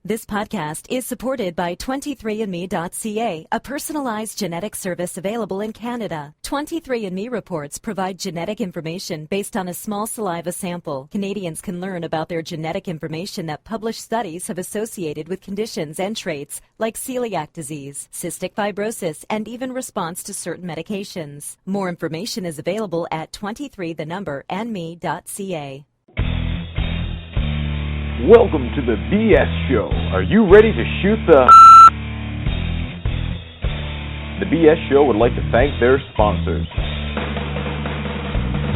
This podcast is supported by 23andMe.ca, a personalized genetic service available in Canada. 23andMe reports provide genetic information based on a small saliva sample. Canadians can learn about their genetic information that published studies have associated with conditions and traits like celiac disease, cystic fibrosis, and even response to certain medications. More information is available at 23andme.ca. Welcome to the BS Show. Are you ready to shoot the... The BS Show would like to thank their sponsors.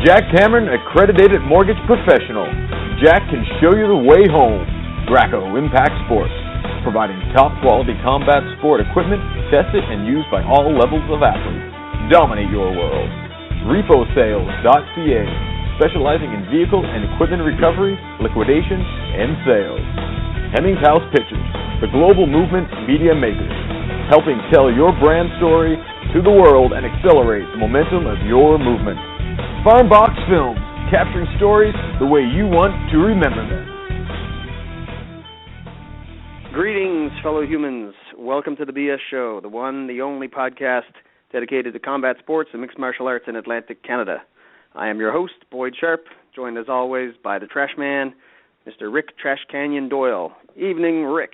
Jack Cameron, accredited mortgage professional. Jack can show you the way home. Graco Impact Sports, providing top quality combat sport equipment tested and used by all levels of athletes. Dominate your world. RepoSales.ca, specializing in vehicle and equipment recovery, liquidation, and sales. Hemmings House Pictures, the global movement media makers, helping tell your brand story to the world and accelerate the momentum of your movement. Farmbox Films, capturing stories the way you want to remember them. Greetings, fellow humans. Welcome to the BS Show, the one, the only podcast dedicated to combat sports and mixed martial arts in Atlantic Canada. I am your host, Boyd Sharpe, joined as always by the Trash Man, Mr. Rick Trash Canyon Doyle. Evening, Rick.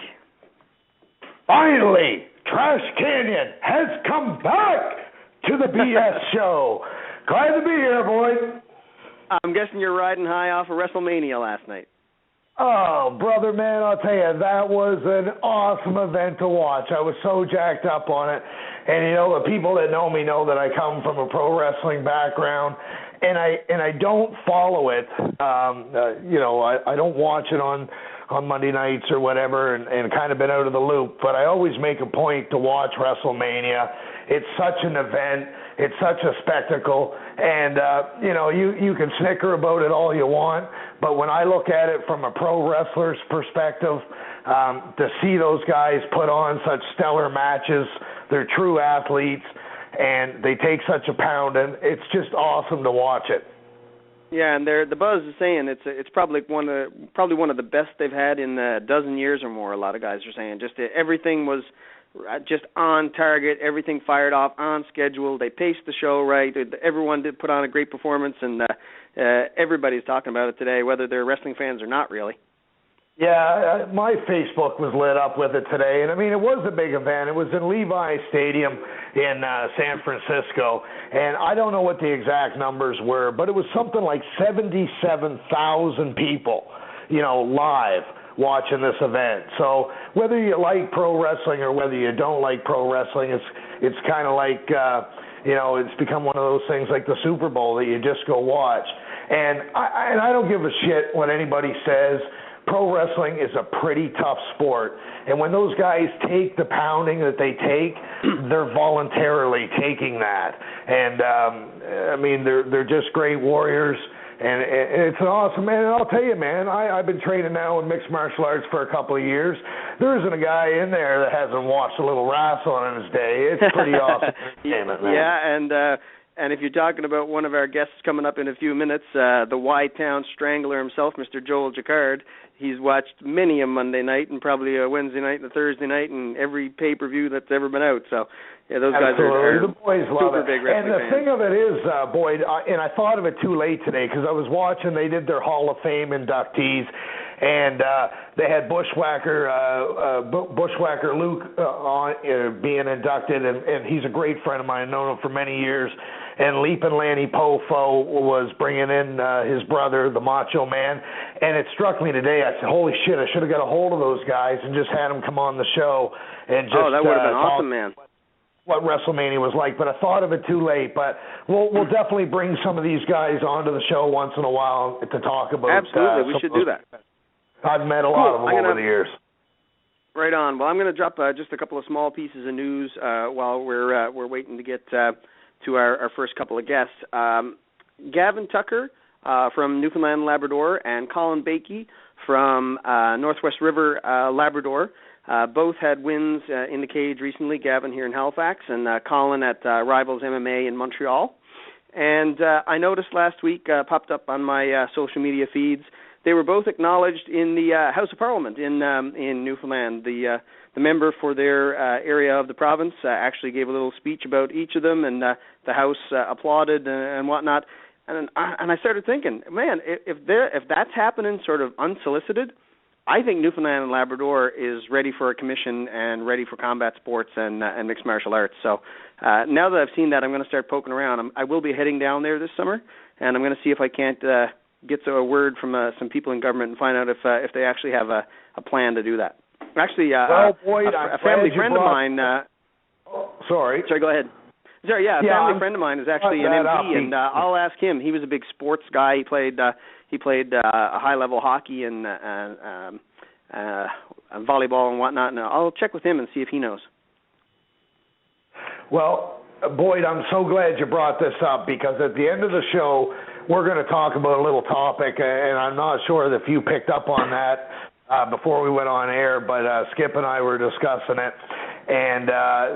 Finally, Trash Canyon has come back to the BS Show. Glad to be here, Boyd. I'm guessing you're riding high off of WrestleMania last night. Oh, brother, man, I'll tell you, that was an awesome event to watch. I was so jacked up on it. And, you know, the people that know me know that I come from a pro wrestling background. And I don't follow it. I don't watch it on Monday nights or whatever, and kind of been out of the loop. But I always make a point to watch WrestleMania. It's such an event. It's such a spectacle. And you can snicker about it all you want, but when I look at it from a pro wrestler's perspective, to see those guys put on such stellar matches, they're true athletes. And they take such a pound, and it's just awesome to watch it. Yeah, and the buzz is saying it's probably one of the best they've had in a dozen years or more. A lot of guys are saying just everything was just on target, everything fired off on schedule. They paced the show right. Everyone did put on a great performance, and everybody's talking about it today, whether they're wrestling fans or not, really. Yeah, my Facebook was lit up with it today, and I mean, it was a big event. It was in Levi Stadium in San Francisco, and I don't know what the exact numbers were, but it was something like 77,000 people, live watching this event. So whether you like pro wrestling or whether you don't like pro wrestling, it's kind of like, it's become one of those things like the Super Bowl that you just go watch. And I don't give a shit what anybody says. Pro wrestling is a pretty tough sport, and when those guys take the pounding that they take, they're voluntarily taking that. And they're just great warriors, and it's an awesome, man. And I'll tell you, man, I've been training now in mixed martial arts for a couple of years. There isn't a guy in there that hasn't watched a little wrestling in his day. It's pretty awesome entertainment, man. Yeah, and if you're talking about one of our guests coming up in a few minutes, the Y-Town Strangler himself, Mr. Joel Jacquard, he's watched many a Monday night and probably a Wednesday night and a Thursday night and every pay-per-view that's ever been out. So, yeah, those guys are the boys love super it. big wrestling fans. And the thing of it is, Boyd, and I thought of it too late today because I was watching, they did their Hall of Fame inductees, and they had Bushwhacker Luke being inducted, and he's a great friend of mine. I've known him for many years. And Leapin' Lanny Poffo was bringing in his brother, the Macho Man. And it struck me today. I said, holy shit, I should have got a hold of those guys and just had them come on the show and just that would have been awesome, man. What WrestleMania was like. But I thought of it too late. But we'll definitely bring some of these guys onto the show once in a while to talk about. Absolutely, we should do that. I've met a lot of them over the years. Right on. Well, I'm going to drop just a couple of small pieces of news while we're waiting to get to our first couple of guests. Gavin Tucker from Newfoundland and Labrador and Colin Bakey from Northwest River, Labrador, both had wins in the cage recently, Gavin here in Halifax and Colin at Rivals MMA in Montreal. And I noticed last week, popped up on my social media feeds, they were both acknowledged in the House of Parliament in Newfoundland. The member for their area of the province actually gave a little speech about each of them, and the House applauded and whatnot. And I started thinking, man, if that's happening sort of unsolicited, I think Newfoundland and Labrador is ready for a commission and ready for combat sports and mixed martial arts. So now that I've seen that, I'm going to start poking around. I will be heading down there this summer, and I'm going to see if I can't get a word from some people in government and find out if they actually have a plan to do that. Actually, Boyd, a family friend of mine. Sorry, go ahead. Sorry, a family friend of mine is actually an MP, and I'll ask him. He was a big sports guy. He played high-level hockey and volleyball and whatnot, and I'll check with him and see if he knows. Well, Boyd, I'm so glad you brought this up, because at the end of the show, we're going to talk about a little topic, and I'm not sure if you picked up on that before we went on air, but Skip and I were discussing it. And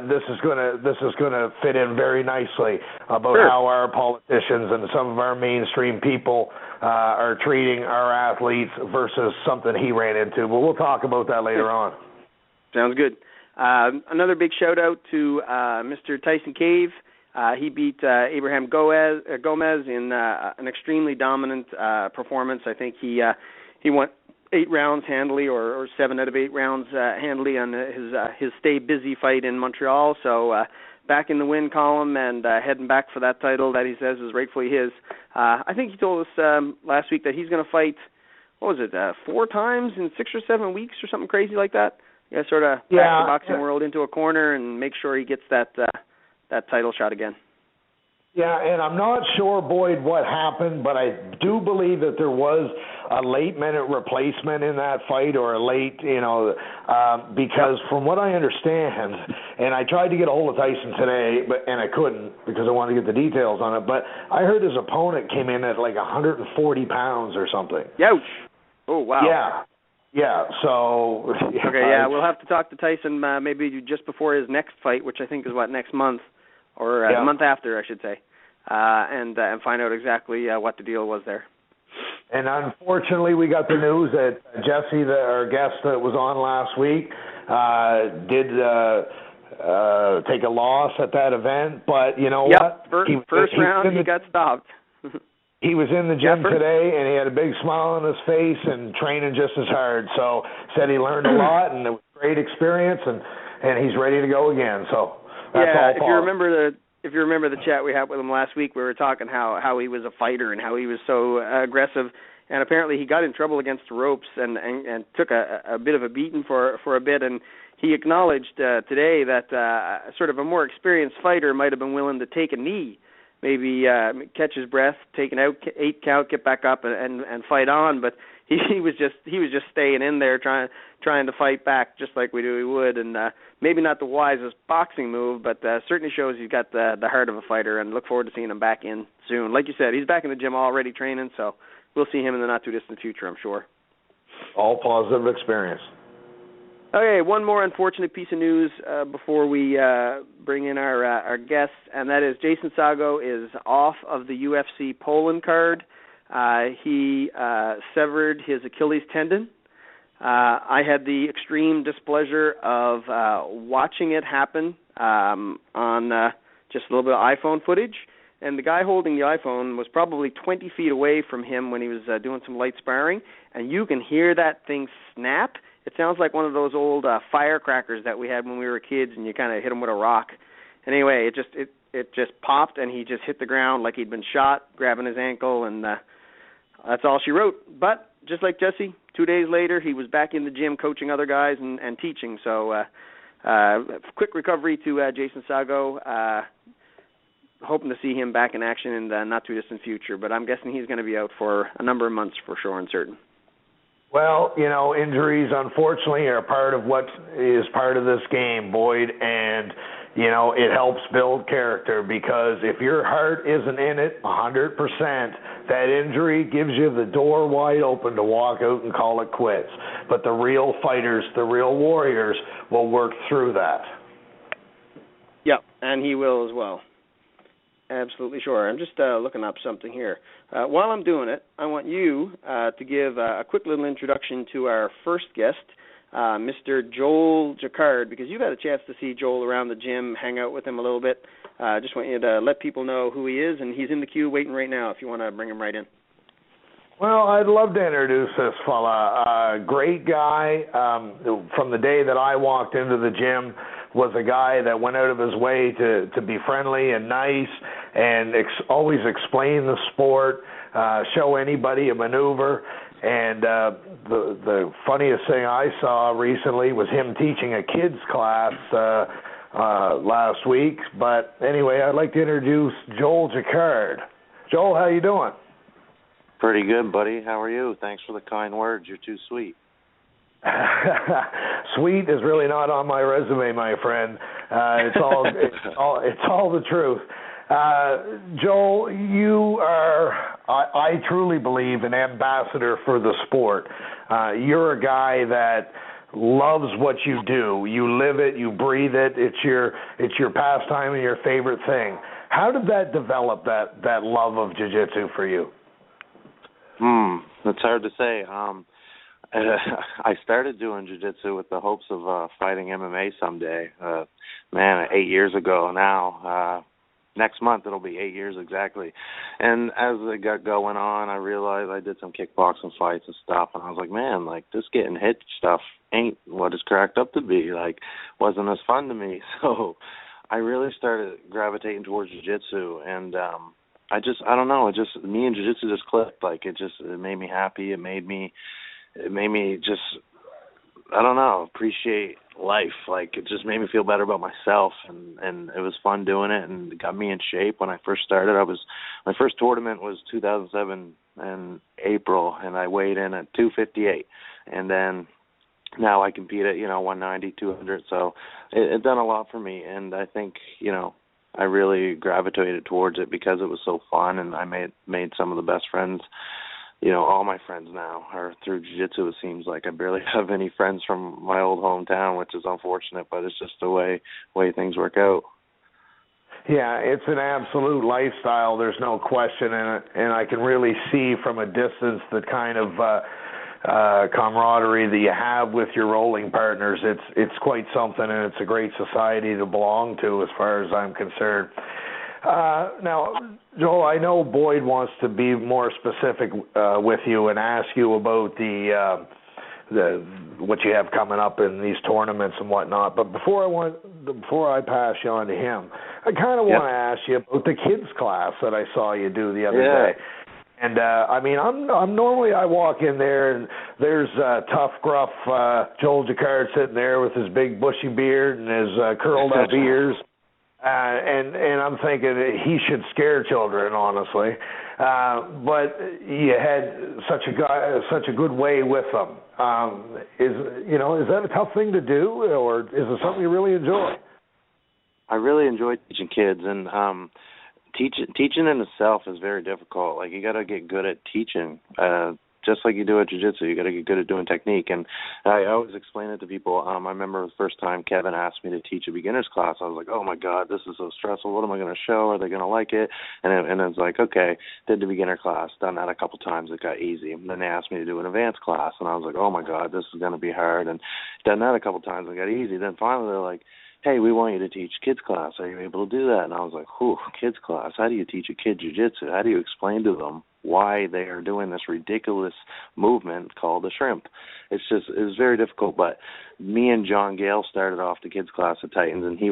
this is gonna fit in very nicely about how our politicians and some of our mainstream people are treating our athletes versus something he ran into. But we'll talk about that later on. Sounds good. Another big shout out to Mr. Tyson Cave. He beat Abraham Gomez in an extremely dominant performance. I think he won 8 rounds handily, or 7 out of 8 rounds handily on his stay busy fight in Montreal. So back in the win column and heading back for that title that he says is rightfully his. I think he told us last week that he's going to fight, 4 times in 6 or 7 weeks or something crazy like that. Sort of back the boxing world into a corner and make sure he gets that title shot again. Yeah, and I'm not sure, Boyd, what happened, but I do believe that there was a late-minute replacement in that fight, or a late, because from what I understand, and I tried to get a hold of Tyson today, and I couldn't because I wanted to get the details on it, but I heard his opponent came in at like 140 pounds or something. Ouch. Oh, wow. Yeah, so... Okay, we'll have to talk to Tyson maybe just before his next fight, which I think is, next month, or a month after, I should say, and find out exactly what the deal was there. And unfortunately, we got the news that Jesse, our guest that was on last week, did take a loss at that event. But you know what? First round, he got stopped. He was in the gym today, and he had a big smile on his face and training just as hard. So said he learned a lot, and it was a great experience, and he's ready to go again. So that's all. If you remember the chat we had with him last week, we were talking how he was a fighter and how he was so aggressive, and apparently he got in trouble against the ropes and took a bit of a beating for a bit, and he acknowledged today that sort of a more experienced fighter might have been willing to take a knee, maybe catch his breath, take an 8 count, get back up and fight on, but he was just staying in there trying to fight back just like we would, and maybe not the wisest boxing move, but certainly shows he's got the heart of a fighter, and look forward to seeing him back in soon. Like you said, he's back in the gym already training, so we'll see him in the not too distant future, I'm sure. All positive experience. Okay, one more unfortunate piece of news before we bring in our guests, and that is Jason Sago is off of the UFC Poland card. He severed his Achilles tendon. I had the extreme displeasure of watching it happen on just a little bit of iPhone footage, and the guy holding the iPhone was probably 20 feet away from him when he was doing some light sparring, and you can hear that thing snap. It sounds like one of those old firecrackers that we had when we were kids, and you kind of hit them with a rock. And anyway, it just popped, and he just hit the ground like he'd been shot, grabbing his ankle, and that's all she wrote. But just like Jesse, 2 days later, he was back in the gym coaching other guys and teaching. So quick recovery to Jason Sago. Hoping to see him back in action in the not-too-distant future. But I'm guessing he's going to be out for a number of months for sure and certain. Well, injuries, unfortunately, are part of what is part of this game, Boyd, and, it helps build character, because if your heart isn't in it 100%, that injury gives you the door wide open to walk out and call it quits. But the real fighters, the real warriors, will work through that. Yep, and he will as well. Absolutely sure. I'm just looking up something here. While I'm doing it, I want you to give a quick little introduction to our first guest, Mr. Joel Jacquard, because you've had a chance to see Joel around the gym, hang out with him a little bit. I just want you to let people know who he is, and he's in the queue waiting right now if you want to bring him right in. Well, I'd love to introduce this fella. Great guy. From the day that I walked into the gym, was a guy that went out of his way to be friendly and nice and always explain the sport, show anybody a maneuver. And the funniest thing I saw recently was him teaching a kids class last week. But anyway, I'd like to introduce Joel Jacquard. Joel, how you doing? Pretty good, buddy. How are you? Thanks for the kind words. You're too sweet. Sweet is really not on my resume, my friend. It's all the truth. Joel, you are, I truly believe, an ambassador for the sport. You're a guy that loves what you do. You live it, you breathe it. It's your pastime and your favorite thing. How did that develop, that love of jiu-jitsu for you? It's hard to say. I started doing jiu-jitsu with the hopes of fighting MMA someday. 8 years ago now. Next month it'll be 8 years exactly. And as it got going on, I realized I did some kickboxing fights and stuff, and I was like, man, like this getting hit stuff ain't what it's cracked up to be. Like, wasn't as fun to me. So I really started gravitating towards jiu-jitsu, and I don't know, me and jiu-jitsu just clicked. Like it made me happy. It made me just, I don't know, appreciate life. Like it just made me feel better about myself, and it was fun doing it, and it got me in shape. When I first started, my first tournament was 2007 in April, and I weighed in at 258, and then now I compete at 190, 200. So it done a lot for me, and I think I really gravitated towards it because it was so fun, and I made some of the best friends. All my friends now are through jiu-jitsu. It seems like I barely have any friends from my old hometown, which is unfortunate, but it's just the way things work out. Yeah, it's an absolute lifestyle. There's no question in it, and I can really see from a distance the kind of camaraderie that you have with your rolling partners. It's quite something, and it's a great society to belong to as far as I'm concerned. Now, Joel, I know Boyd wants to be more specific with you and ask you about the what you have coming up in these tournaments and whatnot. But before I pass you on to him, I kind of want to ask you about the kids class that I saw you do the other day. And I'm normally I walk in there and there's tough, gruff Joel Jacquard sitting there with his big bushy beard and his curled up ears. And I'm thinking he should scare children, honestly. But you had such a good way with them. Is that a tough thing to do, or is it something you really enjoy? I really enjoy teaching kids, and teaching in itself is very difficult. Like, you got to get good at teaching. Just like you do at jiu-jitsu, you got to get good at doing technique. And I always explain it to people. I remember the first time Kevin asked me to teach a beginner's class, I was like, oh, my God, this is so stressful. What am I going to show? Are they going to like it? And it's like, okay, did the beginner class, done that a couple times, it got easy. And then they asked me to do an advanced class, and I was like, oh, my God, this is going to be hard. And done that a couple times, it got easy. Then finally they're like, hey, we want you to teach kids class. Are you able to do that? And I was like, kids class? How do you teach a kid jiu-jitsu? How do you explain to them why they are doing this ridiculous movement called a shrimp? It was very difficult. But me and John Gale started off the kids class at Titans, and he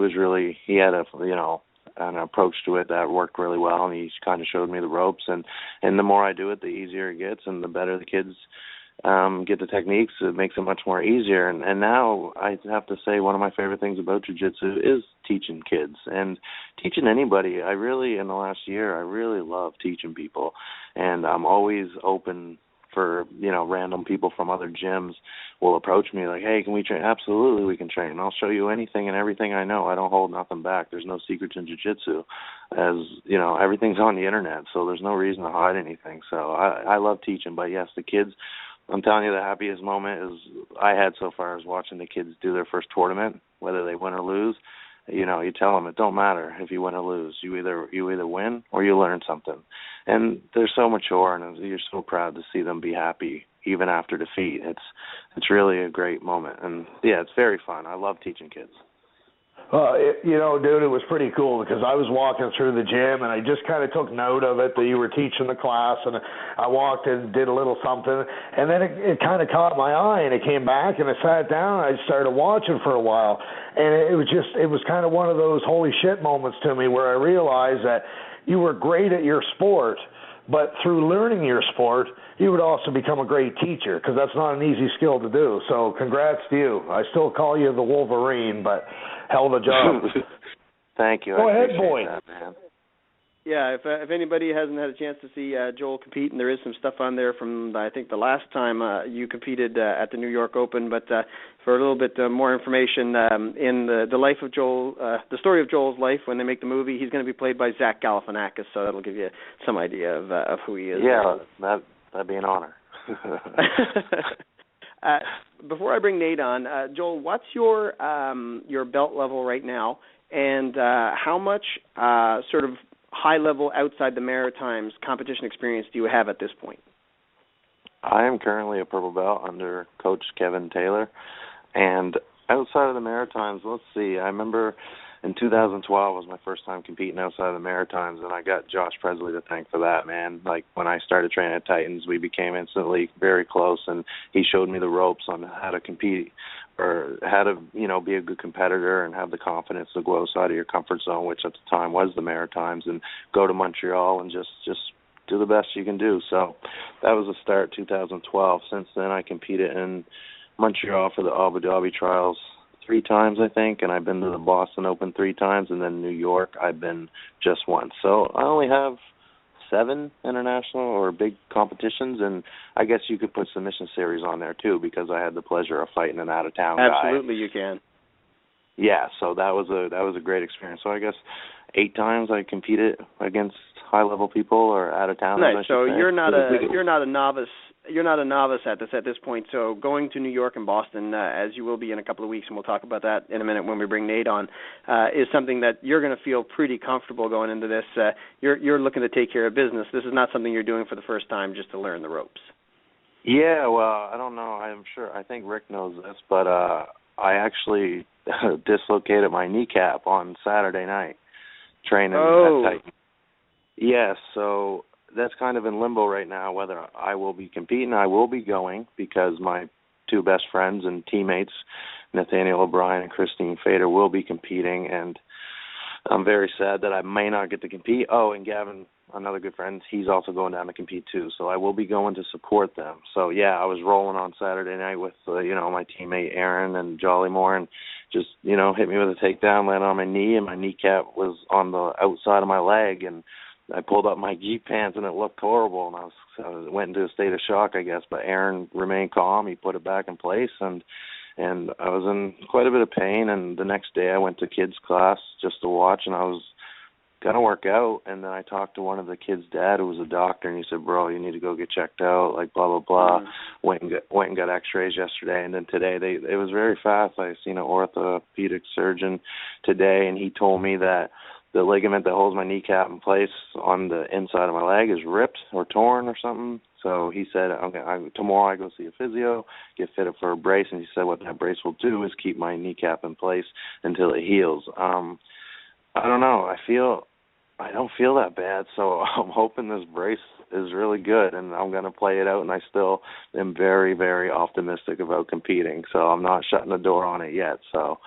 had an approach to it that worked really well, and he kind of showed me the ropes. And the more I do it, the easier it gets, and the better the kids get the techniques. It makes it much more easier. And now I have to say one of my favorite things about jiu-jitsu is teaching kids and teaching anybody. In the last year, I really love teaching people, and I'm always open for, random people from other gyms will approach me like, hey, can we train? Absolutely, we can train. I'll show you anything and everything I know. I don't hold nothing back. There's no secrets in jiu-jitsu. Everything's on the internet, so there's no reason to hide anything. So I love teaching. But yes, the kids, I'm telling you, the happiest moment I had so far is watching the kids do their first tournament, whether they win or lose. you tell them it don't matter if you win or lose. You either win or you learn something. And they're so mature, and you're so proud to see them be happy even after defeat. It's really a great moment, and yeah, it's very fun. I love teaching kids. Dude, it was pretty cool because I was walking through the gym and I just kind of took note of it that you were teaching the class, and I walked in and did a little something, and then it kind of caught my eye, and it came back, and I sat down and I started watching for a while, and it was kind of one of those holy shit moments to me where I realized that you were great at your sport, but through learning your sport, you would also become a great teacher, because that's not an easy skill to do. So congrats to you. I still call you the Wolverine, but hell of a job. Thank you. Go ahead, boy. That, man. Yeah, if anybody hasn't had a chance to see Joel compete, and there is some stuff on there from, I think, the last time you competed at the New York Open, but for a little bit more information, in the life of Joel, the story of Joel's life, when they make the movie, he's going to be played by Zach Galifianakis, so that'll give you some idea of who he is. Yeah, that'd be an honor. Before I bring Nate on, Joel, what's your belt level right now, and how much sort of high-level outside the Maritimes competition experience do you have at this point? I am currently a purple belt under Coach Kevin Taylor, and outside of the Maritimes, let's see, I remember in 2012 was my first time competing outside of the Maritimes, and I got Josh Presley to thank for that, man. Like, when I started training at Titans, we became instantly very close, and he showed me the ropes on how to compete, or how to, be a good competitor and have the confidence to go outside of your comfort zone, which at the time was the Maritimes, and go to Montreal and just do the best you can do. So that was the start, 2012. Since then, I competed in Montreal for the Abu Dhabi trials 3 times, I think, and I've been to the Boston Open 3 times, and then New York I've been just once. So I only have 7 international or big competitions, and I guess you could put submission series on there too, because I had the pleasure of fighting an out-of-town guy. Absolutely, you can. Yeah, so that was a great experience. So I guess 8 times I competed against high-level people or out-of-town. Nice. So you're not a novice. You're not a novice at this point. So going to New York and Boston, as you will be in a couple of weeks, and we'll talk about that in a minute when we bring Nate on, is something that you're going to feel pretty comfortable going into this. You're looking to take care of business. This is not something you're doing for the first time just to learn the ropes. Yeah, well, I don't know. I think Rick knows this, but I actually dislocated my kneecap on Saturday night training at Titan. Yeah, so that's kind of in limbo right now, whether I will be competing. I will be going because my 2 best friends and teammates, Nathaniel O'Brien and Christine Fader, will be competing, and I'm very sad that I may not get to compete. Oh, and Gavin, another good friend, he's also going down to compete too, so I will be going to support them. So, yeah, I was rolling on Saturday night with, my teammate Aaron and Jolly Moore, and just, hit me with a takedown, landed on my knee, and my kneecap was on the outside of my leg, and I pulled up my Jeep pants, and it looked horrible, and I went into a state of shock, I guess, but Aaron remained calm. He put it back in place, and I was in quite a bit of pain, and the next day I went to kids' class just to watch, and I was going to work out, and then I talked to one of the kids' dad who was a doctor, and he said, bro, you need to go get checked out, like blah, blah, blah. Went and got x-rays yesterday, and then today it was very fast. I seen an orthopedic surgeon today, and he told me that the ligament that holds my kneecap in place on the inside of my leg is ripped or torn or something. So he said, okay, tomorrow I go see a physio, get fitted for a brace, and he said what that brace will do is keep my kneecap in place until it heals. I don't know. I don't feel that bad, so I'm hoping this brace is really good, and I'm going to play it out, and I still am very, very optimistic about competing, so I'm not shutting the door on it yet, so...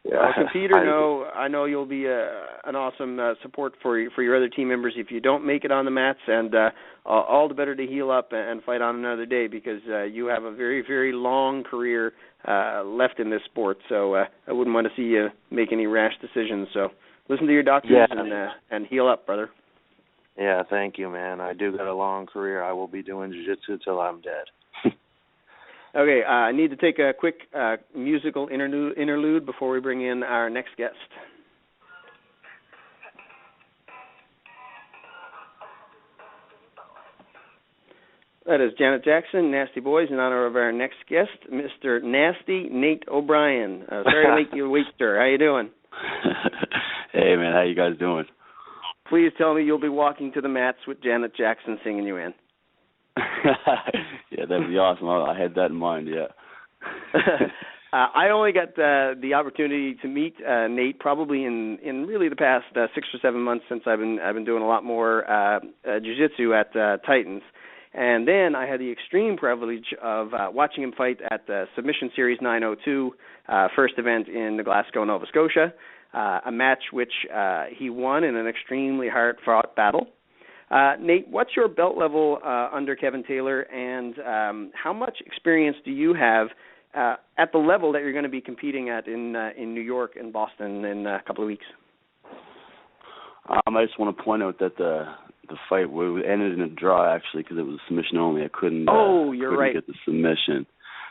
Well, compete or no, I know you'll be an awesome support for your other team members if you don't make it on the mats, and all the better to heal up and fight on another day, because you have a very, very long career left in this sport, so I wouldn't want to see you make any rash decisions. So listen to your doctors and heal up, brother. Yeah, thank you, man. I do got a long career. I will be doing jiu-jitsu till I'm dead. Okay, I need to take a quick musical interlude before we bring in our next guest. That is Janet Jackson, Nasty Boys, in honor of our next guest, Mr. Nasty Nate O'Brien. Sorry to make you wait, sir. How you doing? Hey, man, how you guys doing? Please tell me you'll be walking to the mats with Janet Jackson singing you in. Yeah, that'd be awesome. I had that in mind, yeah. I only got the opportunity to meet Nate probably in really the past 6 or 7 months since I've been doing a lot more jiu-jitsu at Titans. And then I had the extreme privilege of watching him fight at the Submission Series 902, first event in Glasgow, Nova Scotia, a match which he won in an extremely hard-fought battle. Nate, what's your belt level under Kevin Taylor, and how much experience do you have at the level that you're going to be competing at in New York and Boston in a couple of weeks? I just want to point out that the fight ended in a draw, actually, because it was a submission only. I couldn't. You're right. Get the submission.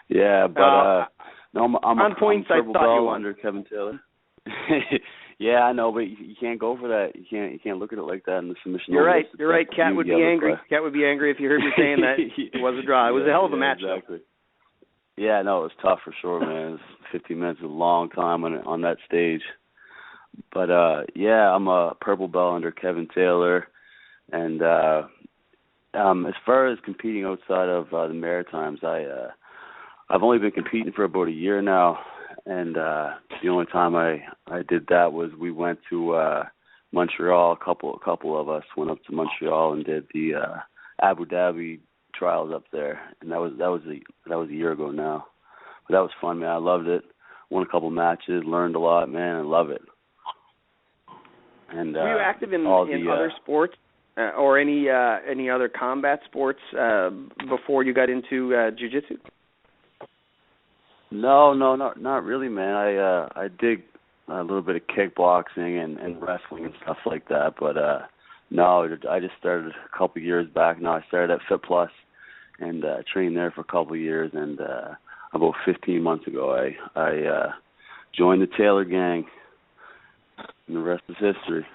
Yeah, but no, I'm on points. I'm I thought you won under Kevin Taylor. Yeah, I know, but you can't go for that. You can't look at it like that in the submission. You're only. right. You're right. Cat would be angry. Cat would be angry if you heard me saying that it was a draw. It was a hell of a match, exactly. Yeah, no, it was tough for sure, man. It was 15 minutes is a long time on that stage. But yeah, I'm a purple belt under Kevin Taylor. And as far as competing outside of the Maritimes, I've only been competing for about a year now, and the only time I did that was we went to Montreal. A couple of us went up to Montreal and did the Abu Dhabi trials up there, and that was a year ago now. But that was fun, man. I loved it. Won a couple matches, learned a lot, man. I love it. And were you active in other sports? Or any other combat sports before you got into jiu-jitsu? No, not really, man. I dig a little bit of kickboxing and wrestling and stuff like that, but no, I just started a couple years back. Now I started at Fit Plus and trained there for a couple of years, and about 15 months ago I joined the Taylor gang, and the rest is history.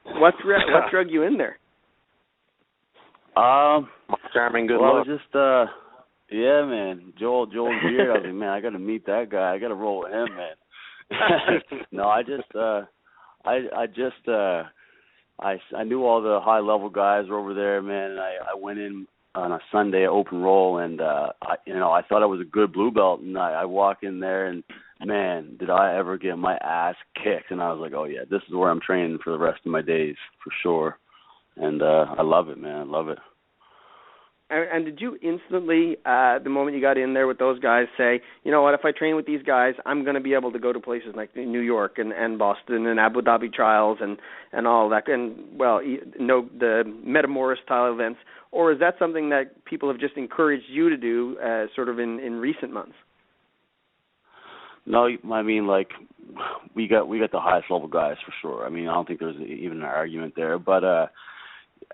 What drug you in there? Charming, good luck. luck. I was just, yeah, man. Joel Jacquard. I was like, man, I got to meet that guy. I got to roll with him, man. No, I knew all the high level guys were over there, man. And I went in on a Sunday open roll, and I thought I was a good blue belt, and I walk in there, and man, did I ever get my ass kicked. And I was like, oh yeah, this is where I'm training for the rest of my days for sure. And I love it, man. I love it. And did you instantly, the moment you got in there with those guys, say, you know what, if I train with these guys, I'm going to be able to go to places like New York and Boston and Abu Dhabi trials and all that, and, well, the Metamoris style events? Or is that something that people have just encouraged you to do sort of in recent months? No, I mean, like, we got the highest level guys for sure. I mean, I don't think there's even an argument there, but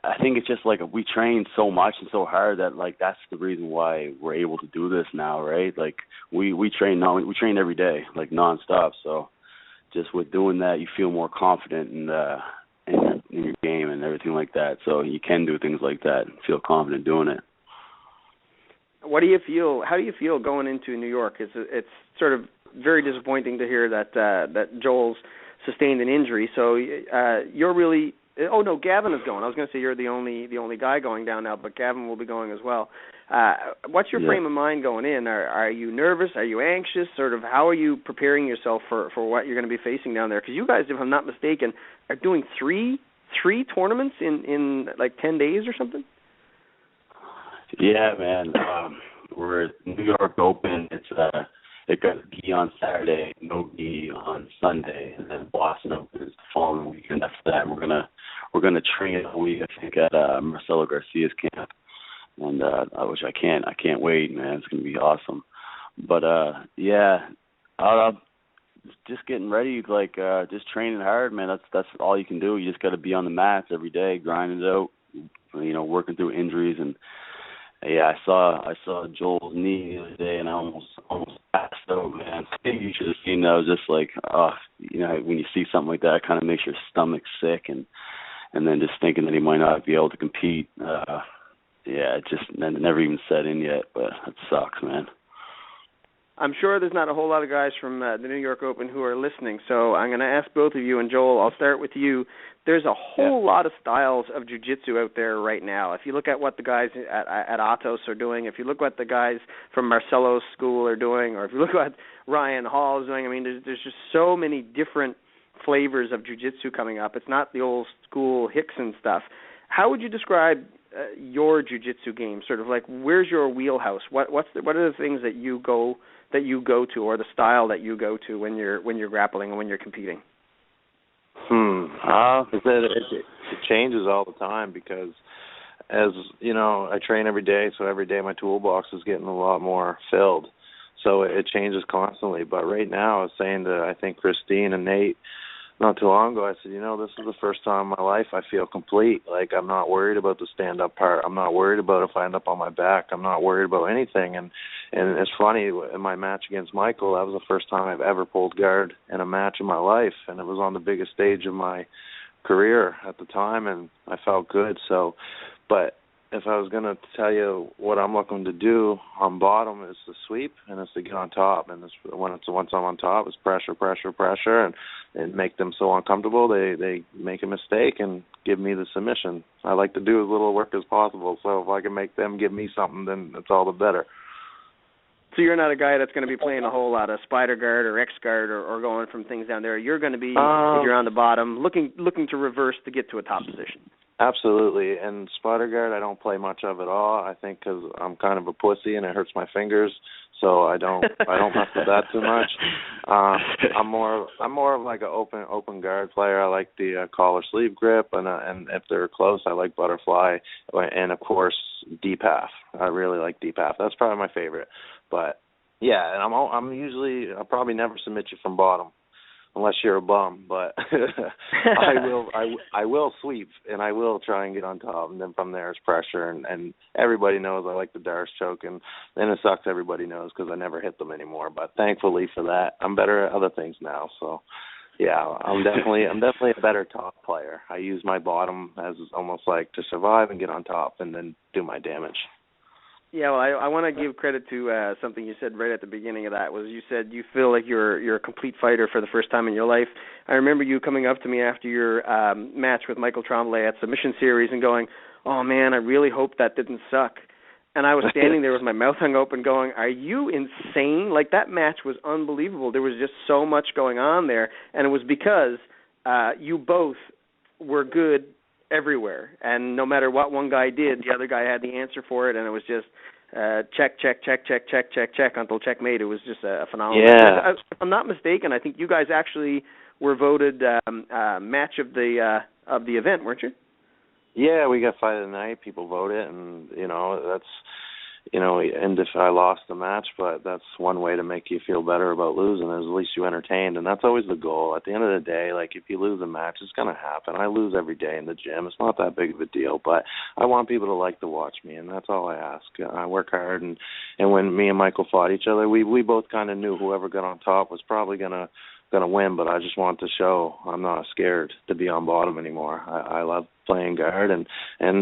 I think it's just like we train so much and so hard that like that's the reason why we're able to do this now, right? Like we train every day, like nonstop. So just with doing that, you feel more confident in your game and everything like that. So you can do things like that and feel confident doing it. What do you feel? How do you feel going into New York? It's sort of very disappointing to hear that Joel's sustained an injury. So you're really. Oh no, Gavin is going. I was going to say you're the only guy going down now, but Gavin will be going as well. What's your frame of mind going in? Are you nervous? Are you anxious? Sort of, how are you preparing yourself for what you're going to be facing down there? Because you guys, if I'm not mistaken, are doing three tournaments in like 10 days or something. Yeah, man. We're at New York Open. It got gi on Saturday, no gi on Sunday, and then Boston Open is the following weekend. After that, we're gonna train a week, I think, at Marcelo Garcia's camp, and which I can't wait, man. It's gonna be awesome. But yeah, just getting ready, like just training hard, man. That's all you can do. You just got to be on the mats every day, grinding it out, working through injuries. And yeah, I saw Joel's knee the other day, and I almost passed out, man. You should have seen that. I was just like, when you see something like that, it kind of makes your stomach sick, and then just thinking that he might not be able to compete. It just never even set in yet, but it sucks, man. I'm sure there's not a whole lot of guys from the New York Open who are listening, so I'm going to ask both of you, and Joel, I'll start with you. There's a whole lot of styles of jiu-jitsu out there right now. If you look at what the guys at Atos are doing, if you look what the guys from Marcelo's school are doing, or if you look what Ryan Hall is doing, I mean, there's just so many different flavors of jiu-jitsu coming up. It's not the old school Hickson stuff. How would you describe your jiu-jitsu game? Sort of like, where's your wheelhouse? What are the things that you go to, or the style that you go to when you're grappling and when you're competing? It changes all the time because, as you know, I train every day, so every day my toolbox is getting a lot more filled. So it changes constantly. But right now, I was saying to, I think, Christine and Nate not too long ago, I said, this is the first time in my life I feel complete. Like, I'm not worried about the stand-up part. I'm not worried about if I end up on my back. I'm not worried about anything. And it's funny, in my match against Michael, that was the first time I've ever pulled guard in a match in my life, and it was on the biggest stage of my career at the time, and I felt good. So, but if I was going to tell you what I'm looking to do on bottom is to sweep, and it's to get on top. And once I'm on top, it's pressure, pressure, pressure, and make them so uncomfortable they make a mistake and give me the submission. I like to do as little work as possible, so if I can make them give me something, then it's all the better. So you're not a guy that's going to be playing a whole lot of spider guard or X guard or going from things down there. You're going to be, if you're on the bottom, looking to reverse to get to a top position. Absolutely, and spider guard I don't play much of at all. I think because I'm kind of a pussy and it hurts my fingers, so I don't mess with that too much. I'm more of like an open guard player. I like the collar sleeve grip, and if they're close, I like butterfly, and of course deep half. I really like deep half. That's probably my favorite. But yeah, and I'll probably never submit you from bottom, unless you're a bum, but I will sweep, and I will try and get on top, and then from there is pressure, and everybody knows I like the Darce choke, and then it sucks everybody knows because I never hit them anymore, but thankfully for that, I'm better at other things now, so yeah, I'm definitely a better top player. I use my bottom as almost like to survive and get on top and then do my damage. Yeah, well, I want to give credit to something you said right at the beginning of that. Was you said you feel like you're a complete fighter for the first time in your life. I remember you coming up to me after your match with Michael Tremblay at Submission Series and going, "Oh man, I really hope that didn't suck." And I was standing there with my mouth hung open, going, "Are you insane? Like, that match was unbelievable. There was just so much going on there, and it was because you both were good everywhere, and no matter what one guy did, the other guy had the answer for it, and it was just check, check, check, check, check, check, check until checkmate. It was just a phenomenal. Yeah. If I'm not mistaken, I think you guys actually were voted match of the event, weren't you? Yeah, we got fight of the night. People vote it, and that's and if I lost the match, but that's one way to make you feel better about losing is at least you entertained, and that's always the goal. At the end of the day, like, if you lose a match, it's going to happen. I lose every day in the gym. It's not that big of a deal, but I want people to like to watch me, and that's all I ask. I work hard, and when me and Michael fought each other, we both kind of knew whoever got on top was probably going to win, but I just want to show I'm not scared to be on bottom anymore. I love playing guard, and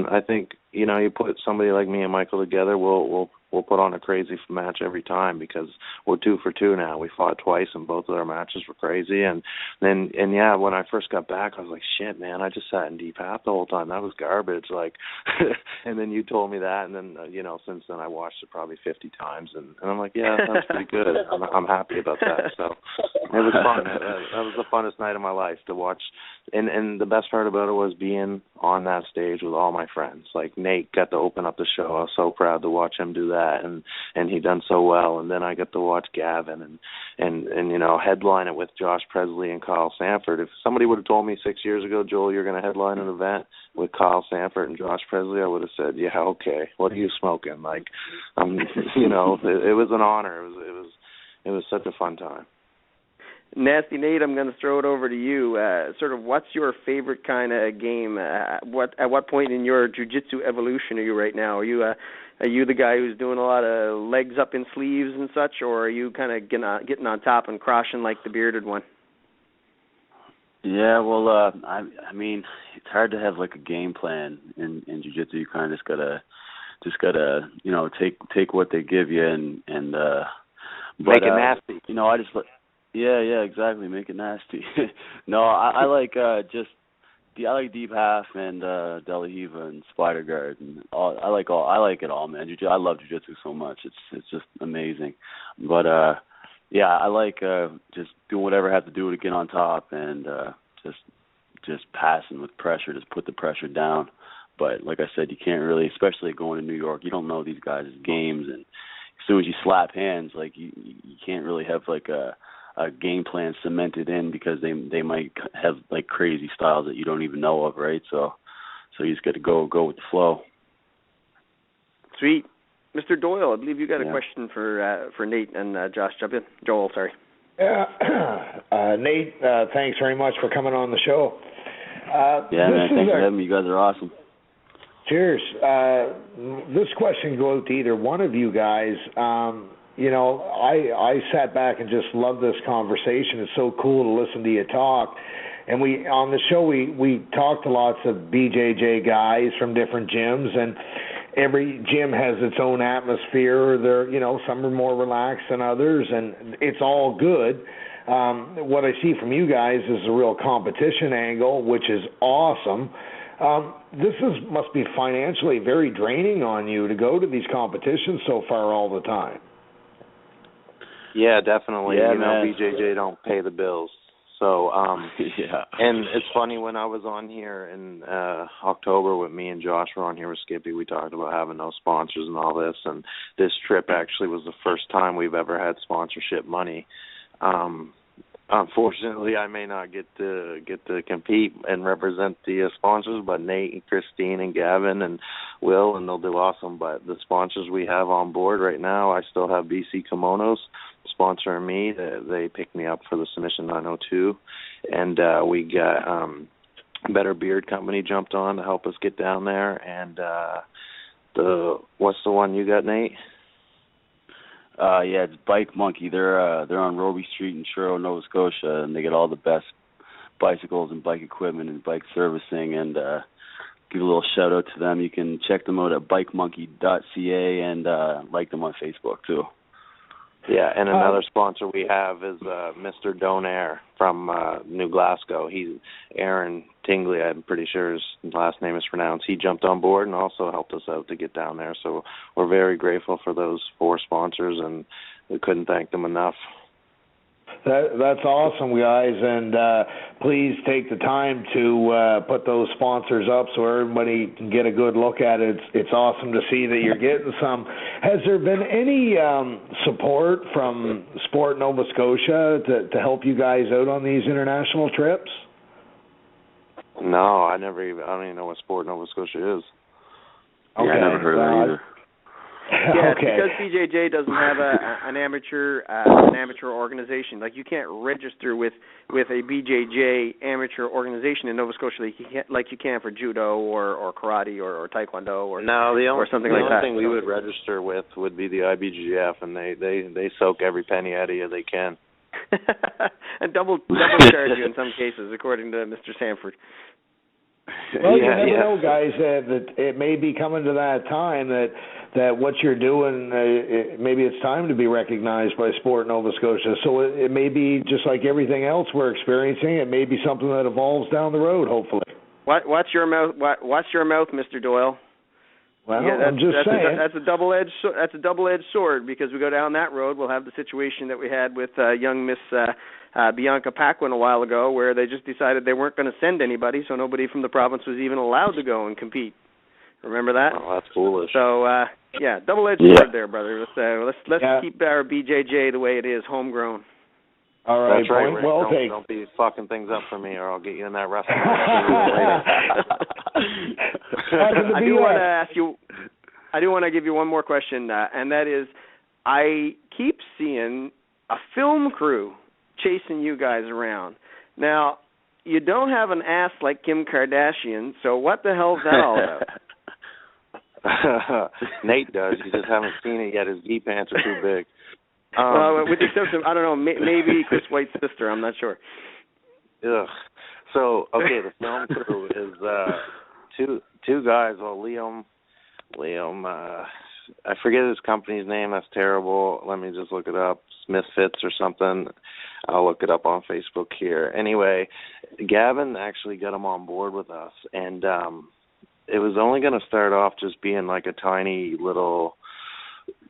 I think you put somebody like me and Michael together, we'll put on a crazy match every time because we're 2 for 2 now. We fought twice, and both of our matches were crazy. And yeah, when I first got back, I was like, shit, man, I just sat in deep half the whole time. That was garbage. Like, and then you told me that, and then since then I watched it probably 50 times, and I'm like, yeah, that's pretty good. I'm happy about that. So it was fun. That was the funnest night of my life to watch. And the best part about it was being on that stage with all my friends. Like, Nate got to open up the show. I was so proud to watch him do that, and he done so well. And then I got to watch Gavin and headline it with Josh Presley and Kyle Sanford. If somebody would have told me 6 years ago, Joel, you're going to headline an event with Kyle Sanford and Josh Presley, I would have said, yeah, okay. What are you smoking? Like, it was an honor. It was such a fun time. Nasty Nate, I'm going to throw it over to you. Sort of, what's your favorite kind of game? At what point in your jiu-jitsu evolution are you right now? Are you the guy who's doing a lot of legs up in sleeves and such, or are you kind of getting on top and crushing like the bearded one? Yeah, well, I mean, it's hard to have like a game plan in jiu-jitsu. You kind of just gotta take what they give you and But, make it nasty. You know, I just yeah, exactly. Make it nasty. No, I like I like deep half and De La Hiva and spider guard and all. I like it all, man. I love jiu-jitsu so much. It's just amazing. But yeah, I like just doing whatever I have to do to get on top and just passing with pressure, just put the pressure down. But like I said, you can't really, especially going to New York, you don't know these guys' games, and as soon as you slap hands, like you can't really have like a game plan cemented in because they might have like crazy styles that you don't even know of, right? So you just got to go with the flow. Sweet. Mr. Doyle, I believe you got a question for Nate and Josh. Jump in. Joel, sorry. Yeah, Nate, thanks very much for coming on the show. Man, thanks for having me. You guys are awesome. Cheers. This question goes to either one of you guys. You know, I sat back and just loved this conversation. It's so cool to listen to you talk. And on the show, we talked to lots of BJJ guys from different gyms, and every gym has its own atmosphere. Some are more relaxed than others, and it's all good. What I see from you guys is a real competition angle, which is awesome. This must be financially very draining on you to go to these competitions so far all the time. Yeah, definitely. Yeah, BJJ don't pay the bills. So, yeah. And it's funny, when I was on here in October with me and Josh were on here with Skippy, we talked about having no sponsors and all this, and this trip actually was the first time we've ever had sponsorship money. Unfortunately, I may not get to compete and represent the sponsors, but Nate and Christine and Gavin and Will, and they'll do awesome. But the sponsors we have on board right now, I still have BC Kimonos sponsoring me. They picked me up for the Submission 902, and we got Better Beard Company jumped on to help us get down there. And what's the one you got, Nate? Yeah, it's Bike Monkey. They're on Roby Street in Truro, Nova Scotia, and they get all the best bicycles and bike equipment and bike servicing. And give a little shout out to them. You can check them out at bikemonkey.ca and like them on Facebook too. Yeah, and another sponsor we have is Mr. Donaire from New Glasgow. He's Aaron Tingley, I'm pretty sure his last name is pronounced. He jumped on board and also helped us out to get down there. So we're very grateful for those 4 sponsors, and we couldn't thank them enough. That's awesome, guys, and please take the time to put those sponsors up so everybody can get a good look at it. It's awesome to see that you're getting some. Has there been any support from Sport Nova Scotia to help you guys out on these international trips? No, I don't even know what Sport Nova Scotia is. Okay. Yeah, I never heard of that either. Yeah, okay. Because BJJ doesn't have an amateur organization. Like, you can't register with a BJJ amateur organization in Nova Scotia like you can for judo or karate or taekwondo or something like that. The only thing we would register with would be the IBJJF, and they soak every penny out of you they can. And double charge you in some cases, according to Mr. Sanford. Well, you never know, guys, that it may be coming to that time that what you're doing, maybe it's time to be recognized by Sport Nova Scotia. So it may be just like everything else we're experiencing. It may be something that evolves down the road, hopefully. Watch your mouth, Mr. Doyle. Well, I'm just saying that's a double-edged sword, because we go down that road, we'll have the situation that we had with young Miss Bianca Paquin a while ago, where they just decided they weren't going to send anybody, so nobody from the province was even allowed to go and compete. Remember that? Oh, that's foolish. So double-edged sword there, brother. Let's keep our BJJ the way it is, homegrown. All right, that's right, point well taken. Don't be fucking things up for me, or I'll get you in that wrestling. I do want to ask you. I do want to give you one more question, and that is, I keep seeing a film crew chasing you guys around. Now, you don't have an ass like Kim Kardashian, so what the hell is that all about? Nate does. You just haven't seen it yet. His gi pants are too big. With the exception, I don't know, maybe Chris White's sister. I'm not sure. Ugh. So, okay, the film crew is two guys. Well, Liam, I forget his company's name. That's terrible. Let me just look it up. Misfits or something. I'll look it up on Facebook here. Anyway, Gavin actually got him on board with us, and it was only going to start off just being like a tiny little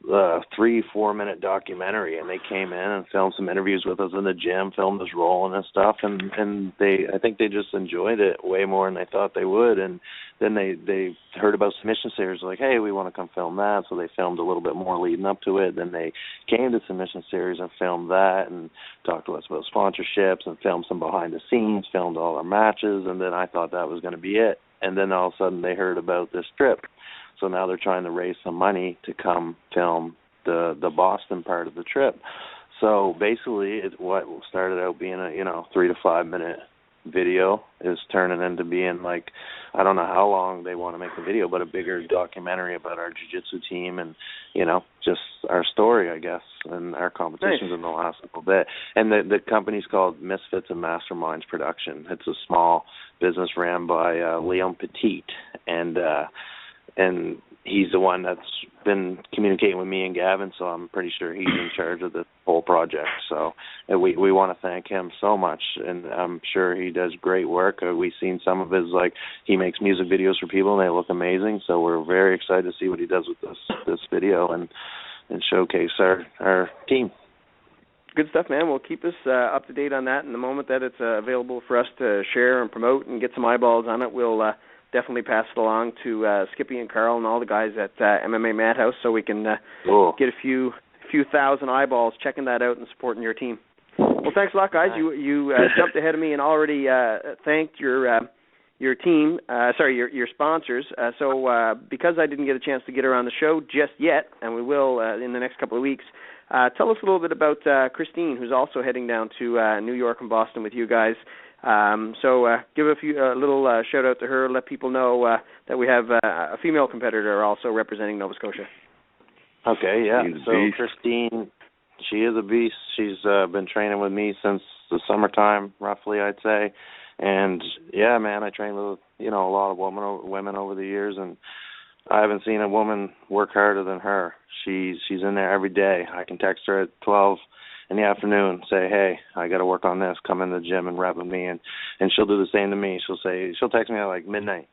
3-4 minute documentary, and they came in and filmed some interviews with us in the gym, filmed us rolling and stuff, and I think they just enjoyed it way more than they thought they would. And then they heard about Submission Series, like, hey, we want to come film that, so they filmed a little bit more leading up to it. Then they came to Submission Series and filmed that and talked to us about sponsorships and filmed some behind the scenes, filmed all our matches, and then I thought that was going to be it. And then all of a sudden they heard about this trip. So now they're trying to raise some money to come film the Boston part of the trip. So basically, what started out being a 3 to 5 minute video is turning into being like, I don't know how long they want to make the video, but a bigger documentary about our jiu-jitsu team and, just our story, I guess, and our competitions in the last little bit. And the company's called Misfits and Masterminds Production. It's a small business ran by Leon Petit, and he's the one that's been communicating with me and Gavin, so I'm pretty sure he's in charge of the whole project. So we want to thank him so much, and I'm sure he does great work. We've seen some of his, he makes music videos for people, and they look amazing, so we're very excited to see what he does with this video and showcase our team. Good stuff, man. Well, keep us up to date on that. In the moment that it's available for us to share and promote and get some eyeballs on it, we'll definitely pass it along to Skippy and Carl and all the guys at MMA Madhouse, so we can get a few thousand eyeballs checking that out and supporting your team. Well, thanks a lot, guys. You jumped ahead of me and already thanked your team, your sponsors. So because I didn't get a chance to get her on the show just yet, and we will in the next couple of weeks, tell us a little bit about Christine, who's also heading down to New York and Boston with you guys. So give a little shout out to her. Let people know that we have a female competitor also representing Nova Scotia. Okay, yeah. So Christine, she is a beast. She's been training with me since the summertime, roughly, I'd say. And yeah, man, I trained with a lot of women over the years, and I haven't seen a woman work harder than her. She's in there every day. I can text her at 12 in the afternoon, say, hey, I got to work on this. Come in the gym and rep with me, and she'll do the same to me. She'll text me at midnight,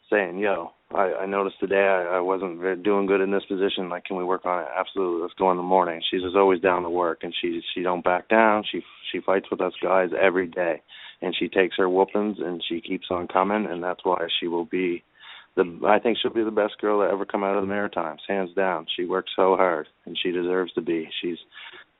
saying, yo, I noticed today I wasn't doing good in this position. Can we work on it? Absolutely. Let's go in the morning. She's just always down to work, and she don't back down. She fights with us guys every day, and she takes her whoopings, and she keeps on coming, and that's why she will be I think she'll be the best girl to ever come out of the Maritimes, hands down. She works so hard, and she deserves to be. She's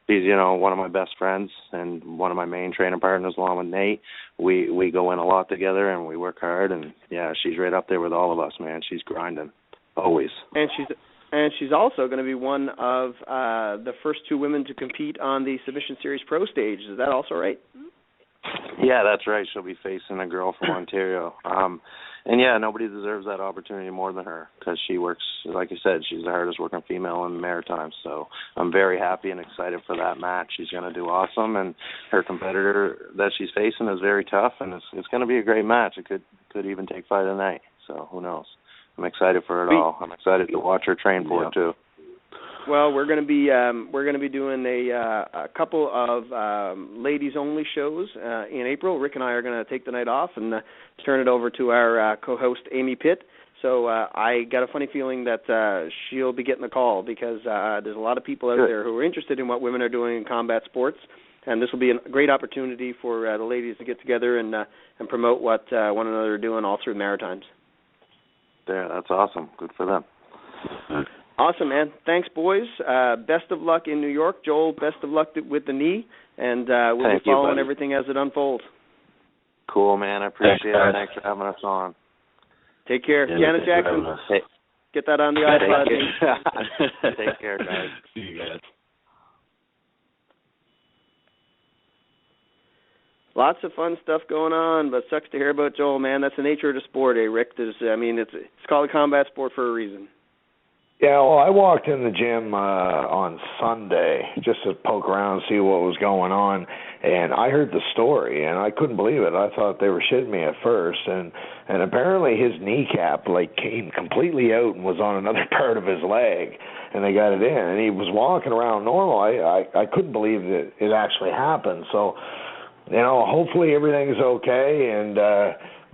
one of my best friends and one of my main training partners, along with Nate. We go in a lot together, and we work hard, and yeah, she's right up there with all of us, man. She's grinding, always. And she's also going to be one of the first 2 women to compete on the Submission Series Pro stage. Is that also right? Yeah, that's right. She'll be facing a girl from Ontario. And yeah, nobody deserves that opportunity more than her, because she works, like you said, she's the hardest working female in the Maritimes. So I'm very happy and excited for that match. She's going to do awesome, and her competitor that she's facing is very tough, and it's going to be a great match. It could even take fight of the night. So who knows? I'm excited for it all. I'm excited to watch her train for it too. Well, we're going to be doing a couple of ladies only shows in April. Rick and I are going to take the night off and turn it over to our co-host Amy Pitt. So I got a funny feeling that she'll be getting the call, because there's a lot of people out there who are interested in what women are doing in combat sports, and this will be a great opportunity for the ladies to get together and promote what one another are doing all through the Maritimes. Yeah, that's awesome. Good for them. Awesome, man. Thanks, boys. Best of luck in New York. Joel, best of luck with the knee, and we'll be following everything as it unfolds. Cool, man. I appreciate it. Thanks for having us on. Take care. Janet Jackson, get that on the iPod. Take care, guys. See you guys. Lots of fun stuff going on, but sucks to hear about Joel, man. That's the nature of the sport, Rick? It's called a combat sport for a reason. Yeah, well, I walked in the gym on Sunday just to poke around and see what was going on, and I heard the story, and I couldn't believe it. I thought they were shitting me at first, and apparently his kneecap came completely out and was on another part of his leg, and they got it in, and he was walking around normal. I couldn't believe that it actually happened. So, hopefully everything's okay, and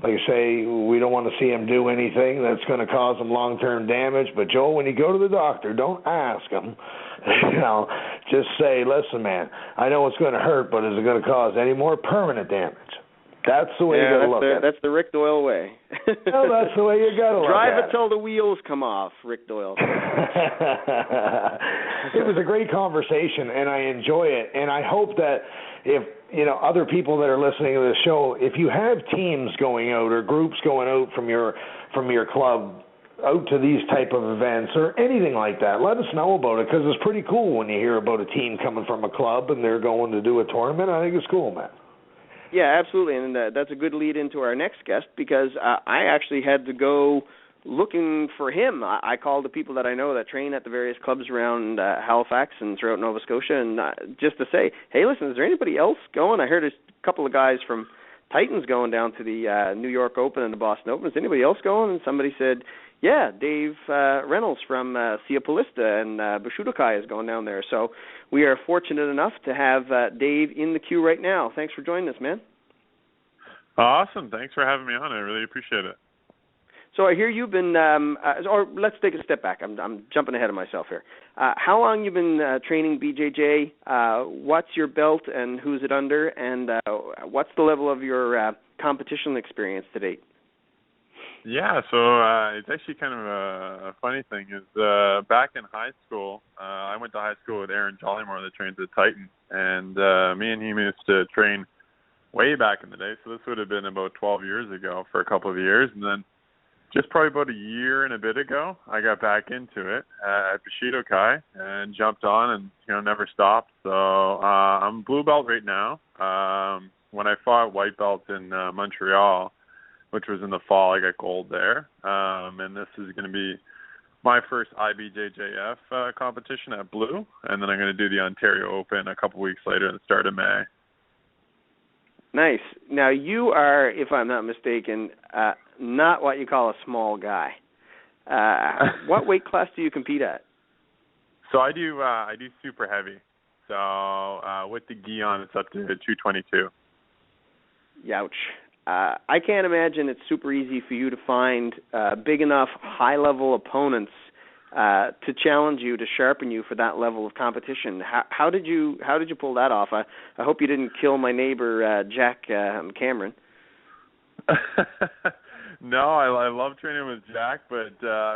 like I say, we don't want to see him do anything that's going to cause him long-term damage. But, Joel, when you go to the doctor, don't ask him. Just say, listen, man, I know it's going to hurt, but is it going to cause any more permanent damage? That's the way you got to look at it. That's the Rick Doyle way. Well, that's the way you got to look at it. Drive it till the wheels come off, Rick Doyle. It was a great conversation, and I enjoy it. And I hope that if other people that are listening to the show, if you have teams going out or groups going out from your club out to these type of events or anything like that, let us know about it, because it's pretty cool when you hear about a team coming from a club and they're going to do a tournament. I think it's cool, man. Yeah, absolutely, and that's a good lead into our next guest, because I actually had to go looking for him. I called the people that I know that train at the various clubs around Halifax and throughout Nova Scotia, and just to say, hey, listen, is there anybody else going? I heard a couple of guys from Titans going down to the New York Open and the Boston Open. Is anybody else going? And somebody said, yeah, Dave Reynolds from Siapolista and Bushudokai is going down there. So we are fortunate enough to have Dave in the queue right now. Thanks for joining us, man. Awesome. Thanks for having me on. I really appreciate it. So I hear you've been, or let's take a step back. I'm jumping ahead of myself here. How long you been training BJJ? What's your belt and who's it under? And what's the level of your competition experience to date? Yeah, so it's actually kind of a funny thing. Is back in high school, I went to high school with Aaron Jollymore that trains at Titan, and me and him used to train way back in the day. So this would have been about 12 years ago for a couple of years, and then just probably about a year and a bit ago, I got back into it at Bushidokai and jumped on and never stopped. So I'm blue belt right now. When I fought white belt in Montreal, which was in the fall, I got gold there. And this is going to be my first IBJJF competition at blue, and then I'm going to do the Ontario Open a couple weeks later at the start of May. Nice. Now, you are, if I'm not mistaken, not what you call a small guy. What weight class do you compete at? So I do super heavy. So with the gi on, it's up to 222. Youch. I can't imagine it's super easy for you to find big enough, high-level opponents to challenge you, to sharpen you for that level of competition. How did you pull that off? I hope you didn't kill my neighbor Jack Cameron. No, I love training with Jack, but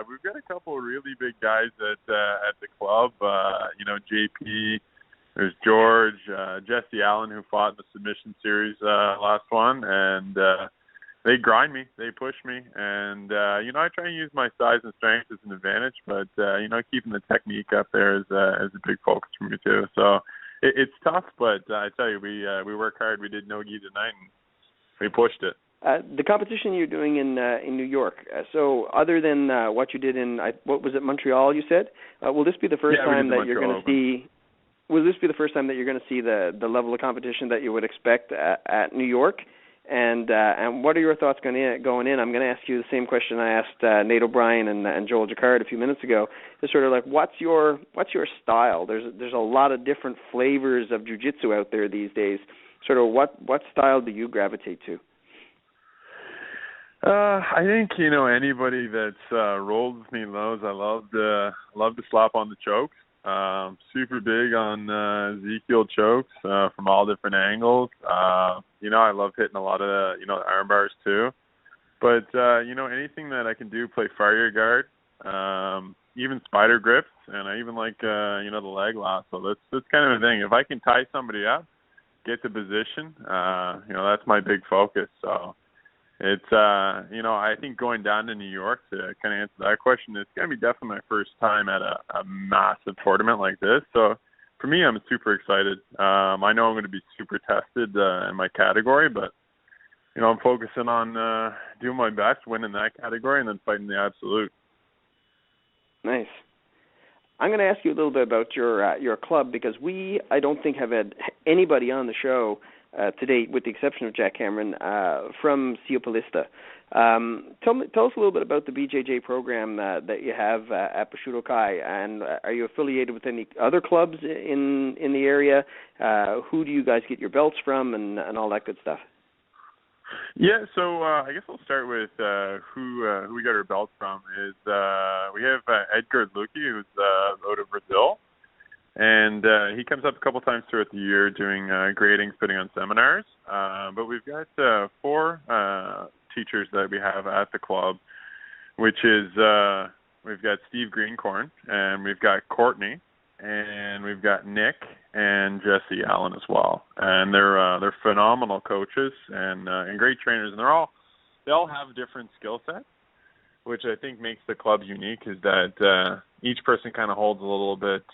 we've got a couple of really big guys at the club. JP, there's George, Jesse Allen, who fought in the submission series last one, and they grind me, they push me, and I try and use my size and strength as an advantage, but keeping the technique up there is a big focus for me too. So it's tough, but I tell you, we work hard. We did no-gi tonight, and we pushed it. The competition you're doing in New York. So other than what you did in what was it, Montreal? You said. Will this be the first time that you're going to see? Will this be the first time that you're going to see the level of competition that you would expect at New York? And what are your thoughts going in? I'm going to ask you the same question I asked Nate O'Brien and Joel Jacquard a few minutes ago. It's sort of like, what's your style? There's a lot of different flavors of jiu-jitsu out there these days. Sort of what style do you gravitate to? I think anybody that's rolled with me knows I love to slap on the chokes. Super big on Ezekiel chokes from all different angles. I love hitting a lot of arm bars too. But anything that I can do, play fire guard, even spider grips, and I even like the leg lock. So that's kind of a thing. If I can tie somebody up, get the position, that's my big focus. So it's I think going down to New York to kind of answer that question, it's going to be definitely my first time at a massive tournament like this. So for me, I'm super excited. I know I'm going to be super tested in my category, but I'm focusing on doing my best, winning that category, and then fighting the absolute. Nice. I'm going to ask you a little bit about your club, because I don't think have had anybody on the show to date, with the exception of Jack Cameron, from Siopolista. Tell us a little bit about the BJJ program that you have at Prosciutto Kai, and are you affiliated with any other clubs in the area? Who do you guys get your belts from, and all that good stuff? Yeah, so I guess I'll start with who we got our belts from. Is we have Edgar Lucchi, who's out of Brazil, and he comes up a couple times throughout the year doing grading, putting on seminars. But we've got 4 teachers that we have at the club, which is we've got Steve Greencorn, and we've got Courtney, and we've got Nick and Jesse Allen as well. And they're phenomenal coaches and great trainers, and they all have different skill sets, which I think makes the club unique, is that each person kind of holds a little bit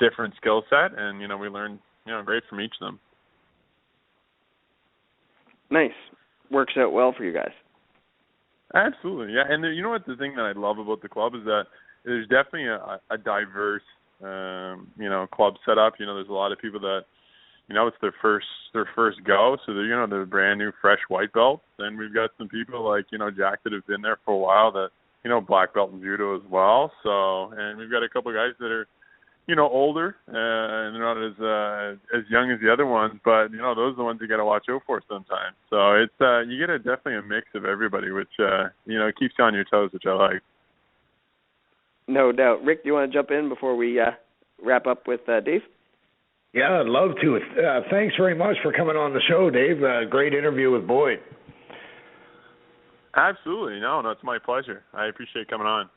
different skill set, and we learn great from each of them. Nice. Works out well for you guys. Absolutely, yeah. And you know what, the thing that I love about the club is that there's definitely a diverse club set up. There's a lot of people that it's their first go, so they're brand new fresh white belts. And we've got some people like Jack that have been there for a while, that black belt in judo as well. So, and we've got a couple of guys that are older, and they're not as young as the other ones, but those are the ones you got to watch out for sometimes. So it's you get definitely a mix of everybody, which keeps you on your toes, which I like. No doubt. Rick, do you want to jump in before we wrap up with Dave? Yeah, I'd love to. Thanks very much for coming on the show, Dave. Great interview with Boyd. Absolutely. No, it's my pleasure. I appreciate coming on.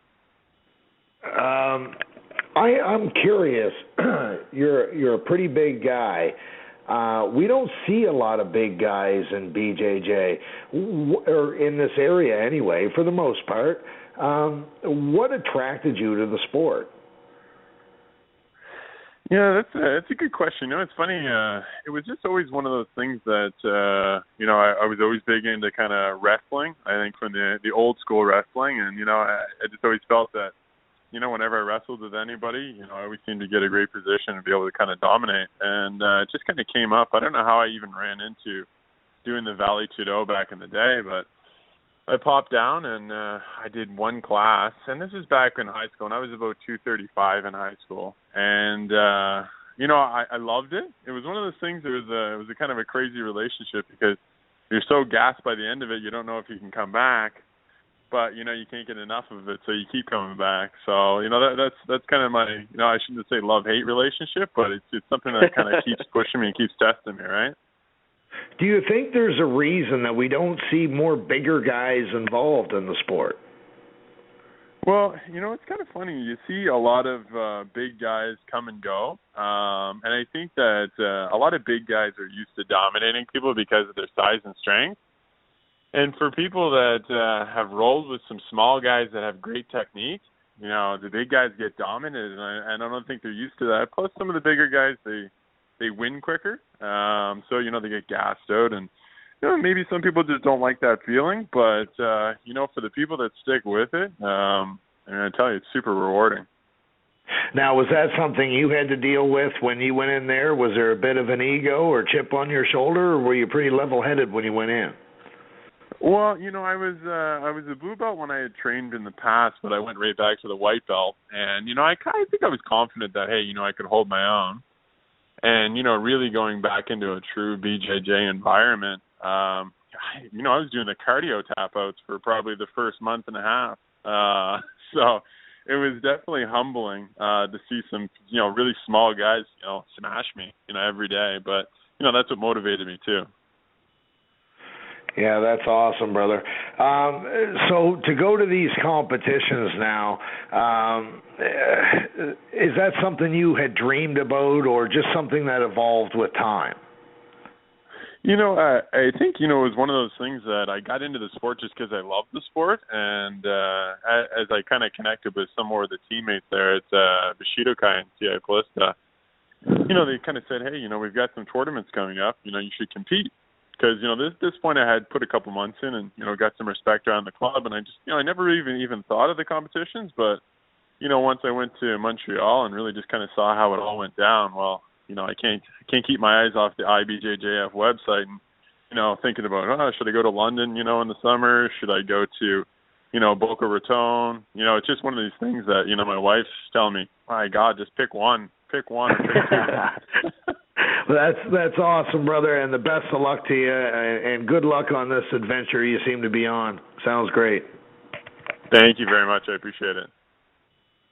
I'm curious. You're a pretty big guy. We don't see a lot of big guys in BJJ, or in this area anyway, for the most part. What attracted you to the sport? Yeah, that's a good question. It's funny. It was just always one of those things that I was always big into kind of wrestling. I think from the old school wrestling, and I just always felt that whenever I wrestled with anybody, I always seemed to get a great position and be able to kind of dominate. And it just kind of came up. I don't know how I even ran into doing the Valley Tudo back in the day, but I popped down and I did one class, and this was back in high school, and I was about 235 in high school, and I loved it. It was one of those things. It was a kind of a crazy relationship, because you're so gassed by the end of it, you don't know if you can come back, but you can't get enough of it, so you keep coming back. So that's kind of my I shouldn't say love-hate relationship, but it's something that kind of keeps pushing me and keeps testing me, right? Do you think there's a reason that we don't see more bigger guys involved in the sport? Well, it's kind of funny. You see a lot of big guys come and go, and I think that a lot of big guys are used to dominating people because of their size and strength. And for people that have rolled with some small guys that have great technique, the big guys get dominated, and I don't think they're used to that. Plus, some of the bigger guys, they win quicker, so they get gassed out, and maybe some people just don't like that feeling. But for the people that stick with it, I tell you, it's super rewarding. Now, was that something you had to deal with when you went in there? Was there a bit of an ego or chip on your shoulder, or were you pretty level-headed when you went in? Well, I was a blue belt when I had trained in the past, but I went right back to the white belt, and I think I was confident that I could hold my own. And, really going back into a true BJJ environment, I was doing the cardio tap-outs for probably the first month and a half. So it was definitely humbling to see some, really small guys, smash me, every day. But, that's what motivated me, too. Yeah, that's awesome, brother. So to go to these competitions now, is that something you had dreamed about, or just something that evolved with time? I think, it was one of those things that I got into the sport just because I love the sport. And as I kind of connected with some more of the teammates there at Prosciutto Kai and Siopolista, they kind of said, hey, we've got some tournaments coming up. You should compete. Because, this point I had put a couple months in and, got some respect around the club. And I just, I never even thought of the competitions. But, once I went to Montreal and really just kind of saw how it all went down, well, I can't keep my eyes off the IBJJF website and, thinking about, should I go to London, in the summer? Should I go to, Boca Raton? It's just one of these things that, my wife's telling me, my God, just pick one or pick two. That's awesome, brother, and the best of luck to you, and good luck on this adventure you seem to be on. Sounds great. Thank you very much. I appreciate it.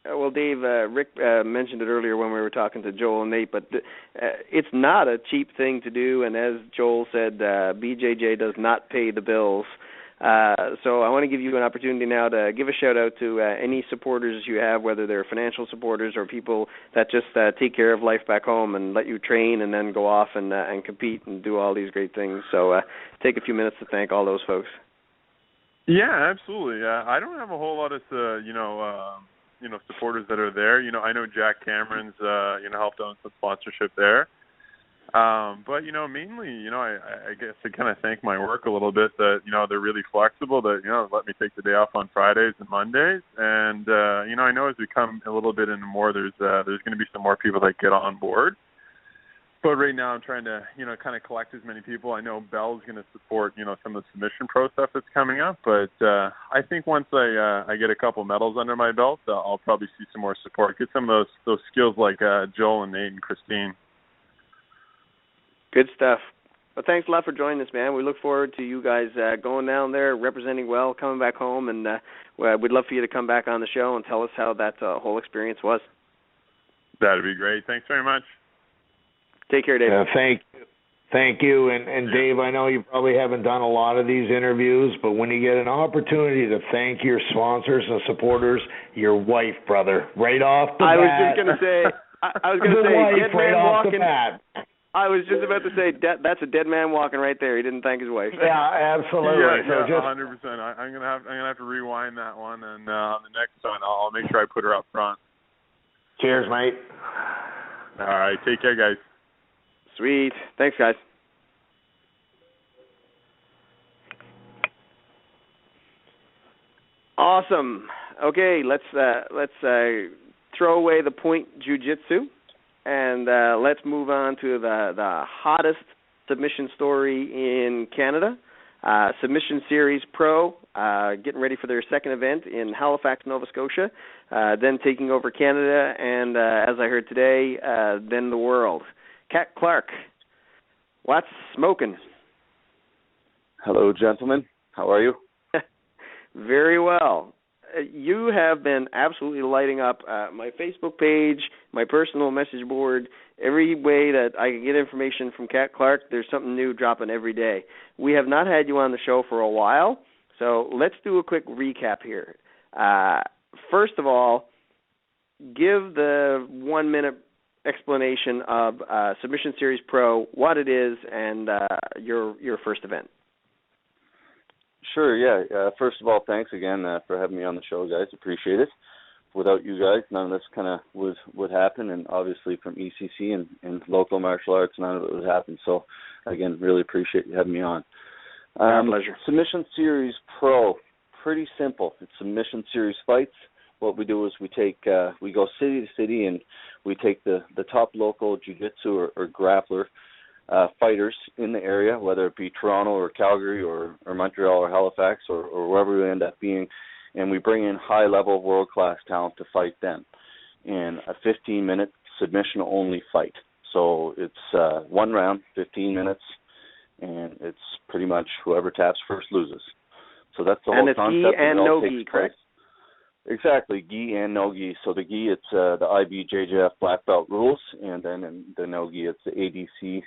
Well, Dave, Rick mentioned it earlier when we were talking to Joel and Nate, but it's not a cheap thing to do, and as Joel said, BJJ does not pay the bills. So I want to give you an opportunity now to give a shout-out to any supporters you have, whether they're financial supporters or people that just take care of life back home and let you train and then go off and compete and do all these great things. So take a few minutes to thank all those folks. Yeah, absolutely. I don't have a whole lot of, supporters that are there. I know Jack Cameron's, helped out some sponsorship there. But, mainly, I guess to kind of thank my work a little bit that, they're really flexible, that, let me take the day off on Fridays and Mondays. And, I know as we come a little bit into more, there's going to be some more people that get on board. But right now I'm trying to, kind of collect as many people. I know Bell's going to support, some of the Submission Pro stuff that's coming up. But I think once I get a couple medals under my belt, I'll probably see some more support. Get some of those skills like Joel and Nate and Christine. Good stuff. Well, thanks a lot for joining us, man. We look forward to you guys going down there, representing well, coming back home, and we'd love for you to come back on the show and tell us how that whole experience was. That'd be great. Thanks very much. Take care, Dave. Thank you. And Dave, I know you probably haven't done a lot of these interviews, but when you get an opportunity to thank your sponsors and supporters, your wife, brother, right off the bat. I was just going to say, dead man walking. I was just about to say, that's a dead man walking right there. He didn't thank his wife. Yeah, absolutely. Yeah, 100%. I'm gonna have to rewind that one, and on the next one, I'll make sure I put her up front. Cheers, mate. All right, take care, guys. Sweet. Thanks, guys. Awesome. Okay, let's throw away the point jiu-jitsu, and let's move on to the hottest submission story in Canada. Submission Series Pro, getting ready for their second event in Halifax, Nova Scotia, then taking over Canada, and as I heard today, then the world. Cat Clarke, what's smoking? Hello, gentlemen. How are you? Very well. You have been absolutely lighting up my Facebook page, my personal message board. Every way that I can get information from Cat Clarke, there's something new dropping every day. We have not had you on the show for a while, so let's do a quick recap here. First of all, give the 1-minute explanation of Submission Series Pro, what it is, and your first event. Sure, yeah. First of all, thanks again for having me on the show, guys. Appreciate it. Without you guys, none of this kind of would happen, and obviously from ECC and local martial arts, none of it would happen. So, again, really appreciate you having me on. Our pleasure. Submission Series Pro, pretty simple. It's Submission Series fights. What we do is we go city to city, and we take the top local jiu-jitsu or grappler fighters in the area, whether it be Toronto or Calgary or Montreal or Halifax or wherever we end up being, and we bring in high-level world-class talent to fight them in a 15-minute submission-only fight. So it's one round, 15 minutes, and it's pretty much whoever taps first loses. So that's the whole concept. And it's gi and no gi, correct? Exactly, gi and no gi. So the gi, it's the IBJJF black belt rules, and then in the no gi, it's the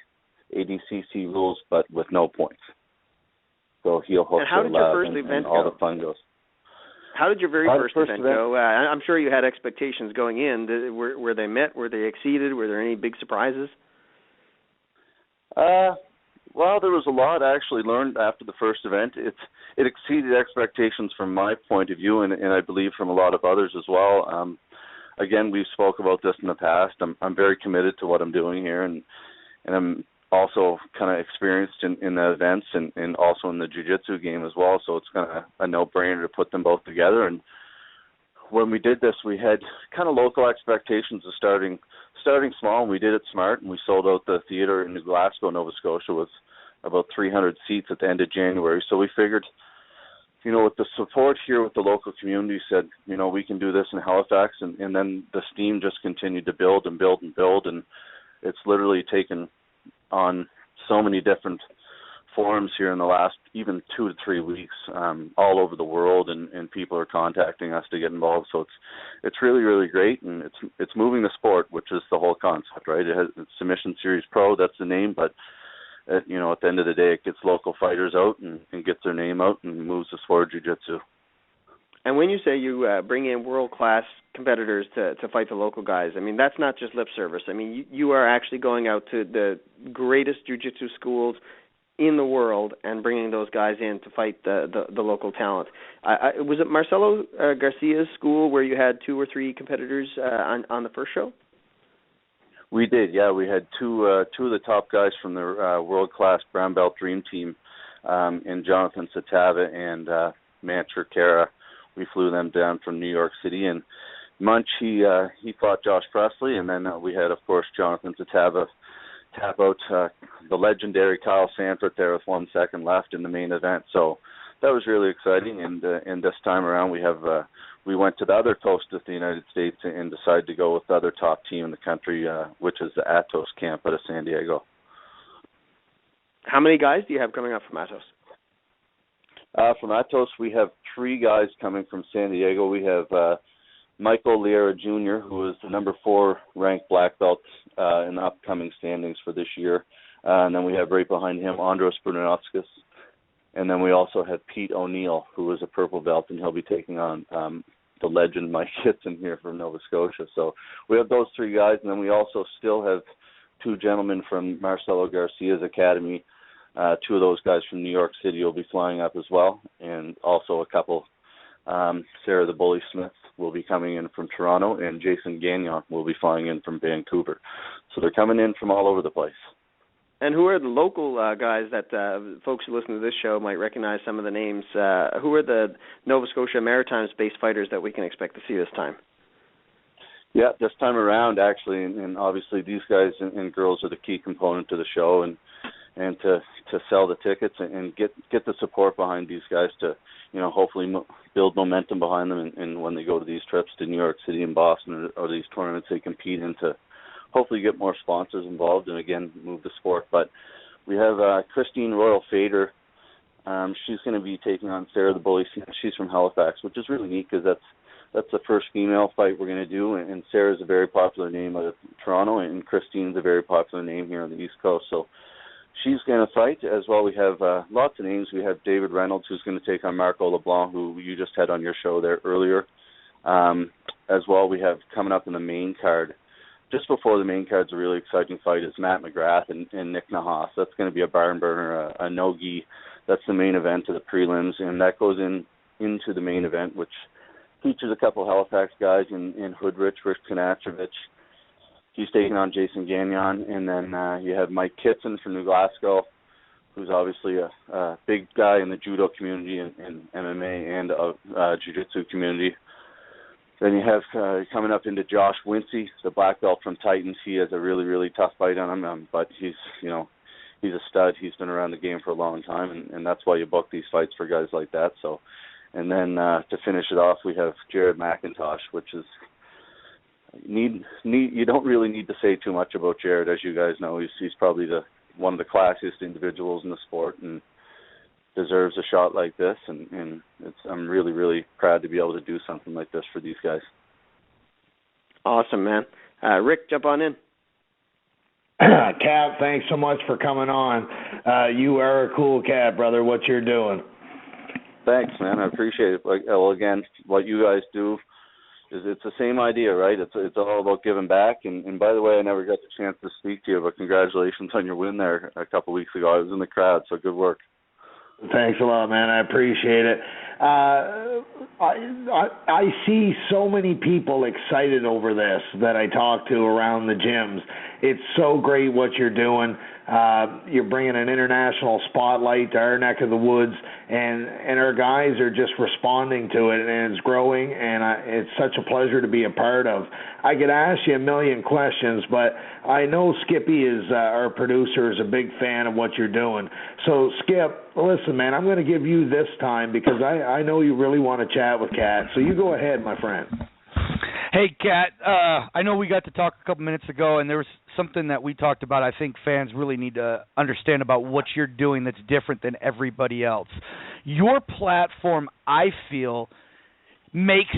ADCC rules, but with no points. So heel hooks are allowed, and all the fun goes. How did your very first event go? I'm sure you had expectations going in. Were they met? Were they exceeded? Were there any big surprises? Well, there was a lot I actually learned after the first event. It exceeded expectations from my point of view, and I believe from a lot of others as well. Again, we've spoke about this in the past. I'm very committed to what I'm doing here, and I'm also kind of experienced in the events and also in the jiu-jitsu game as well, so it's kind of a no-brainer to put them both together. And when we did this, we had kind of local expectations of starting small, and we did it smart, and we sold out the theater in Glasgow, Nova Scotia, with about 300 seats at the end of January. So we figured, with the support here with the local community, said, we can do this in Halifax, and then the steam just continued to build and build and build, and it's literally taken on so many different forums here in the last even 2 to 3 weeks, all over the world, and people are contacting us to get involved. So it's really, really great, and it's moving the sport, which is the whole concept, right? It's Submission Series Pro, that's the name, but at the end of the day, it gets local fighters out and gets their name out and moves the sport of jiu-jitsu. And when you say you bring in world-class competitors to fight the local guys, I mean, that's not just lip service. I mean, you are actually going out to the greatest jiu-jitsu schools in the world and bringing those guys in to fight the local talent. Was it Marcelo Garcia's school where you had 2 or 3 competitors on the first show? We did, yeah. We had two of the top guys from the world-class brown belt dream team, in Jonathan Satava and Mancher Kara. We flew them down from New York City, and Munch, he fought Josh Presley, and then we had, of course, Jonathan Satava tap out the legendary Kyle Sanford there with 1 second left in the main event. So that was really exciting, and this time around we went to the other coast of the United States and decided to go with the other top team in the country, which is the Atos camp out of San Diego. How many guys do you have coming up from Atos? From Atos, we have 3 guys coming from San Diego. We have Michael Liera Jr., who is the number 4 ranked black belt in the upcoming standings for this year. And then we have right behind him Andros Brunauskas. And then we also have Pete O'Neill, who is a purple belt, and he'll be taking on the legend Mike Kitson here from Nova Scotia. So we have those 3 guys, and then we also still have 2 gentlemen from Marcelo Garcia's academy. 2 of those guys from New York City will be flying up as well, and also a couple. Sarah the Bully Smith will be coming in from Toronto, and Jason Gagnon will be flying in from Vancouver. So they're coming in from all over the place. And who are the local guys that folks who listen to this show might recognize some of the names? Who are the Nova Scotia Maritimes-based fighters that we can expect to see this time? Yeah, this time around, actually, and obviously these guys and girls are the key component to the show, and to sell the tickets and get the support behind these guys to, hopefully build momentum behind them, and when they go to these trips to New York City and Boston or these tournaments they compete in, to hopefully get more sponsors involved and, again, move the sport. But we have Christine Royal Fader. She's going to be taking on Sarah the Bully. She's from Halifax, which is really neat because that's the first female fight we're going to do, and Sarah's a very popular name out of Toronto, and Christine's a very popular name here on the East Coast. So she's going to fight as well. We have lots of names. We have David Reynolds, who's going to take on Marco LeBlanc, who you just had on your show there earlier. As well, we have coming up in the main card. Just before the main card's a really exciting fight is Matt McGrath and Nick Nahas. That's going to be a barn burner, a no-gi. That's the main event of the prelims, and that goes into the main event, which features a couple Halifax guys in Hoodrich, Rich Konachevich. He's taking on Jason Gagnon, and then you have Mike Kitson from New Glasgow, who's obviously a big guy in the judo community and MMA and jiu-jitsu community. Then you have coming up into Josh Wincey, the black belt from Titans. He has a really, really tough fight on him, but he's a stud. He's been around the game for a long time, and that's why you book these fights for guys like that. So, and then to finish it off, we have Jared McIntosh, which is you don't really need to say too much about Jared, as you guys know. He's probably one of the classiest individuals in the sport, and deserves a shot like this, and I'm really, really proud to be able to do something like this for these guys. Awesome, man. Rick, jump on in. Cat, thanks so much for coming on. You are a cool cat, brother, what you're doing. Thanks, man. I appreciate it. Well, again, what you guys do is it's the same idea, right? It's all about giving back. And by the way, I never got the chance to speak to you, but congratulations on your win there a couple weeks ago. I was in the crowd, so good work. Thanks a lot, man. I appreciate it. I see so many people excited over this that I talk to around the gyms. It's so great what you're doing. You're bringing an international spotlight to our neck of the woods, and our guys are just responding to it, and it's growing, and it's such a pleasure to be a part of. I could ask you a million questions, but I know Skippy is our producer, is a big fan of what you're doing. So, Skip, listen, man, I'm going to give you this time because I know you really want to chat with Cat. So you go ahead, my friend. Hey, Cat, I know we got to talk a couple minutes ago, and there was something that we talked about I think fans really need to understand about what you're doing that's different than everybody else. Your platform, I feel, makes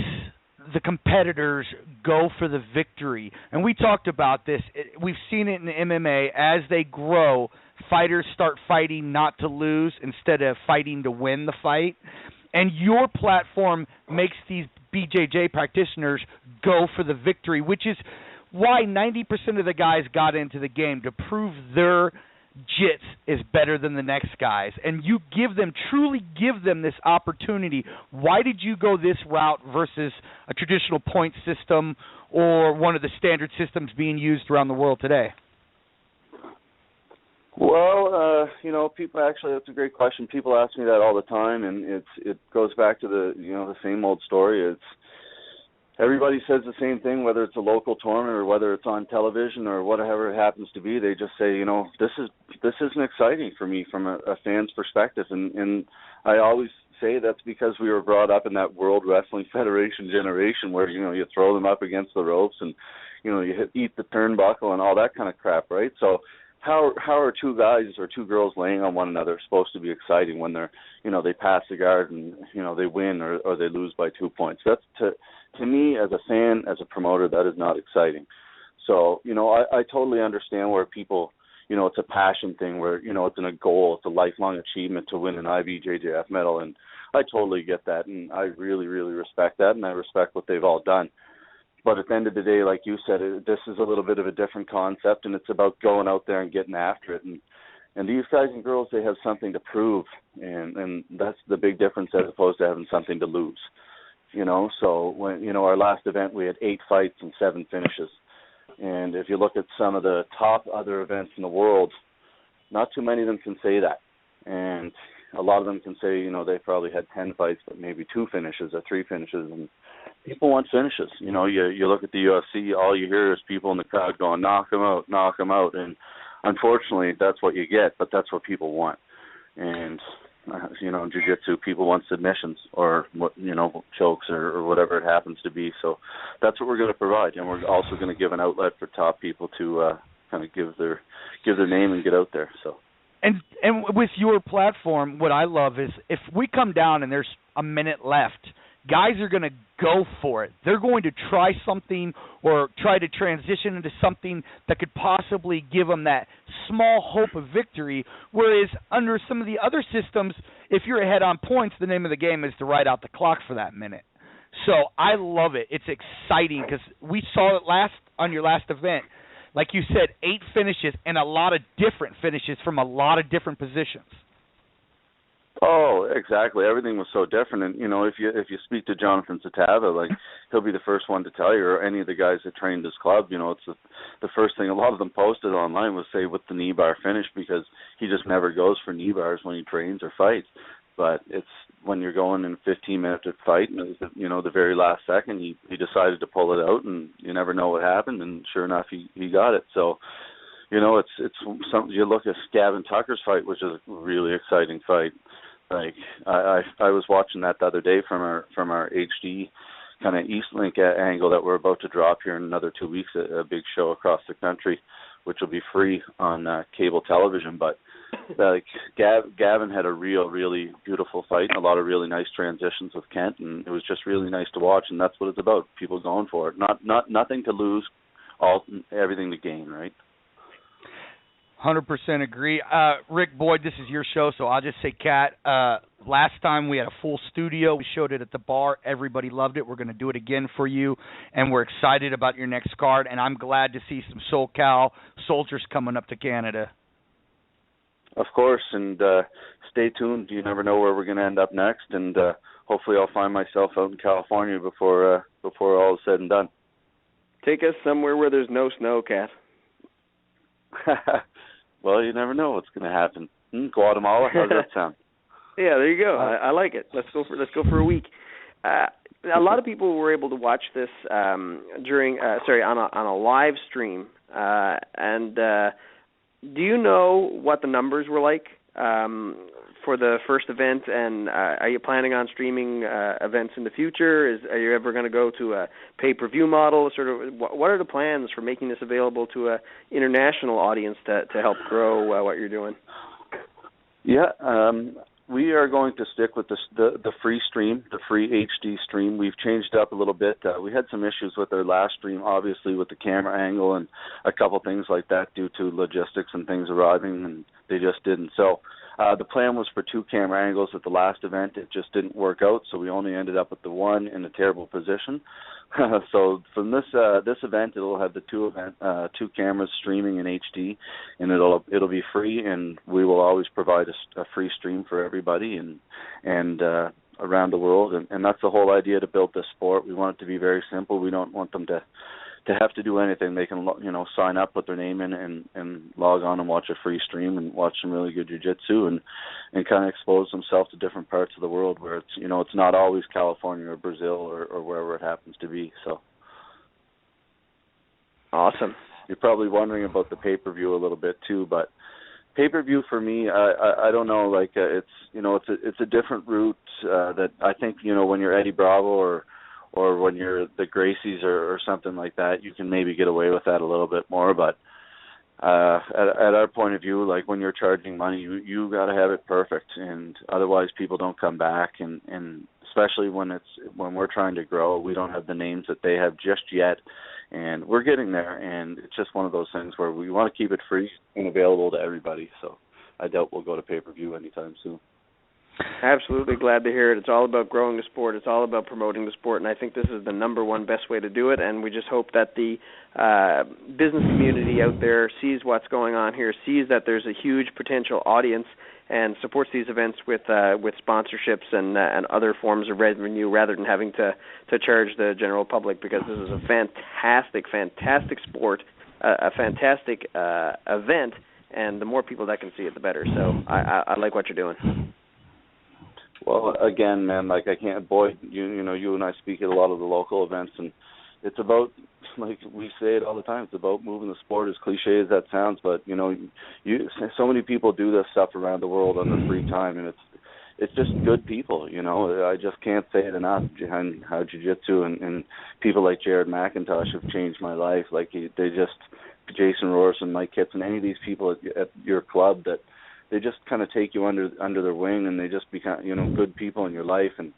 the competitors go for the victory. And we talked about this. We've seen it in MMA. As they grow, fighters start fighting not to lose instead of fighting to win the fight. And your platform makes these BJJ practitioners go for the victory, which is why 90% of the guys got into the game, to prove their jits is better than the next guys. And you truly give them this opportunity. Why did you go this route versus a traditional point system or one of the standard systems being used around the world today? Well, people actually, that's a great question. People ask me that all the time, and it goes back to the same old story. Everybody says the same thing, whether it's a local tournament or whether it's on television or whatever it happens to be. They just say, this isn't exciting for me from a fan's perspective, and I always say that's because we were brought up in that World Wrestling Federation generation where you throw them up against the ropes and you eat the turnbuckle and all that kind of crap, right? So how are two guys or two girls laying on one another supposed to be exciting when they're they pass the guard and they win or they lose by 2 points? That's to me, as a fan, as a promoter, that is not exciting. So I totally understand where people it's a passion thing where it's a goal, it's a lifelong achievement to win an IBJJF medal, and I totally get that, and I really, really respect that, and I respect what they've all done. But at the end of the day, like you said, this is a little bit of a different concept, and it's about going out there and getting after it. And these guys and girls, they have something to prove, and that's the big difference as opposed to having something to lose. So when our last event, we had 8 fights and 7 finishes. And if you look at some of the top other events in the world, not too many of them can say that. And a lot of them can say, they probably had 10 fights, but maybe 2 finishes or 3 finishes, and people want finishes. You look at the UFC, all you hear is people in the crowd going, knock him out, knock him out. And unfortunately, that's what you get, but that's what people want. And, in jiu-jitsu, people want submissions or, chokes or whatever it happens to be. So that's what we're going to provide. And we're also going to give an outlet for top people to kind of give their name and get out there. So. And with your platform, what I love is if we come down and there's a minute left, guys are going to go for it. They're going to try something or try to transition into something that could possibly give them that small hope of victory, whereas under some of the other systems, if you're ahead on points, the name of the game is to ride out the clock for that minute. So I love it. It's exciting because we saw it on your last event. Like you said, 8 finishes and a lot of different finishes from a lot of different positions. Oh, exactly. Everything was so different. And, if you speak to Jonathan Satava, he'll be the first one to tell you, or any of the guys that trained his club, it's the first thing a lot of them posted online was say with the knee bar finish, because he just never goes for knee bars when he trains or fights. But it's when you're going in 15 minutes to fight, and the very last second, he decided to pull it out, and you never know what happened, and sure enough, he got it. So, it's something. You look at Gavin Tucker's fight, which is a really exciting fight. I was watching that the other day from our HD kind of Eastlink angle that we're about to drop here in another 2 weeks, a big show across the country, which will be free on cable television. But Gavin had a really beautiful fight and a lot of really nice transitions with Kent, and it was just really nice to watch. And that's what it's about: people going for it, nothing to lose, everything to gain, right? 100% agree. Rick Boyd, this is your show, so I'll just say, Cat, last time we had a full studio. We showed it at the bar. Everybody loved it. We're going to do it again for you, and we're excited about your next card, and I'm glad to see some SoCal soldiers coming up to Canada. Of course, and stay tuned. You never know where we're going to end up next, and hopefully I'll find myself out in California before all is said and done. Take us somewhere where there's no snow, Cat. Well, you never know what's going to happen. Guatemala, how's that sound? Yeah, there you go. I like it. Let's go for a week. A lot of people were able to watch this on a live stream. And do you know what the numbers were like for the first event? And are you planning on streaming events in the future? Are you ever going to go to a pay-per-view model? Sort of, what are the plans for making this available to an international audience to help grow what you're doing? Yeah, we are going to stick with the free stream, the free HD stream. We've changed up a little bit. We had some issues with our last stream, obviously, with the camera angle and a couple things like that due to logistics and things arriving, and they just didn't. So the plan was for 2 camera angles at the last event. It just didn't work out, so we only ended up with the one in a terrible position. So from this event, it'll have the 2 cameras streaming in HD, and it'll be free, and we will always provide a free stream for everybody and around the world, and that's the whole idea to build this sport. We want it to be very simple. We don't want them to have to do anything. They can sign up, put their name in, and log on and watch a free stream and watch some really good jiu-jitsu and kind of expose themselves to different parts of the world where it's not always California or Brazil or wherever it happens to be. So awesome. You're probably wondering about the pay-per-view a little bit too, but pay-per-view for me, I don't know, like it's a different route that I think when you're Eddie Bravo or when you're the Gracies or something like that, you can maybe get away with that a little bit more. But at our point of view, like when you're charging money, you got to have it perfect, and otherwise people don't come back. And especially when we're trying to grow, we don't have the names that they have just yet, and we're getting there. And it's just one of those things where we want to keep it free and available to everybody. So I doubt we'll go to pay-per-view anytime soon. Absolutely glad to hear it. It's all about growing the sport. It's all about promoting the sport, and I think this is the number one best way to do it, and we just hope that the business community out there sees what's going on here, sees that there's a huge potential audience, and supports these events with sponsorships and other forms of revenue rather than having to charge the general public, because this is a fantastic sport, a fantastic event, and the more people that can see it, the better. So I like what you're doing. Well, again, man, like I can't, Boyd, you and I speak at a lot of the local events, and it's about, like we say it all the time, it's about moving the sport, as cliche as that sounds, but, so many people do this stuff around the world on their free time, and it's just good people, I just can't say it enough, behind how jiu-jitsu and people like Jared McIntosh have changed my life. Like, Jason Roars and Mike Kitts and any of these people at your club that they just kind of take you under their wing, and they just become, good people in your life. And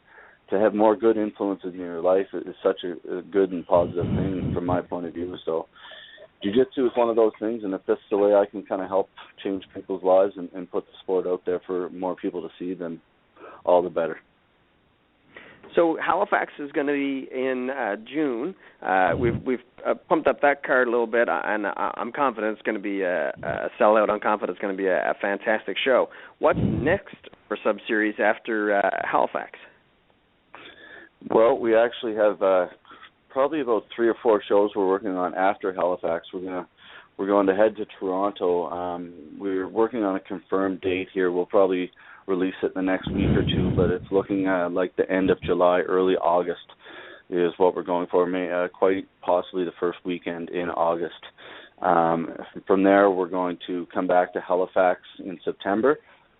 to have more good influences in your life is such a good and positive thing from my point of view. So jiu-jitsu is one of those things, and if this is the way I can kind of help change people's lives and put the sport out there for more people to see, then all the better. So Halifax is going to be in June. We've pumped up that card a little bit, and I'm confident it's going to be a sellout. I'm confident it's going to be a fantastic show. What's next for Sub-Series after Halifax? Well, we actually have probably about 3 or 4 shows we're working on after Halifax. We're going to head to Toronto. We're working on a confirmed date here. We'll probably release it in the next week or 2, but it's looking like the end of July, early August is what we're going for, quite possibly the first weekend in August. From there, we're going to come back to Halifax in September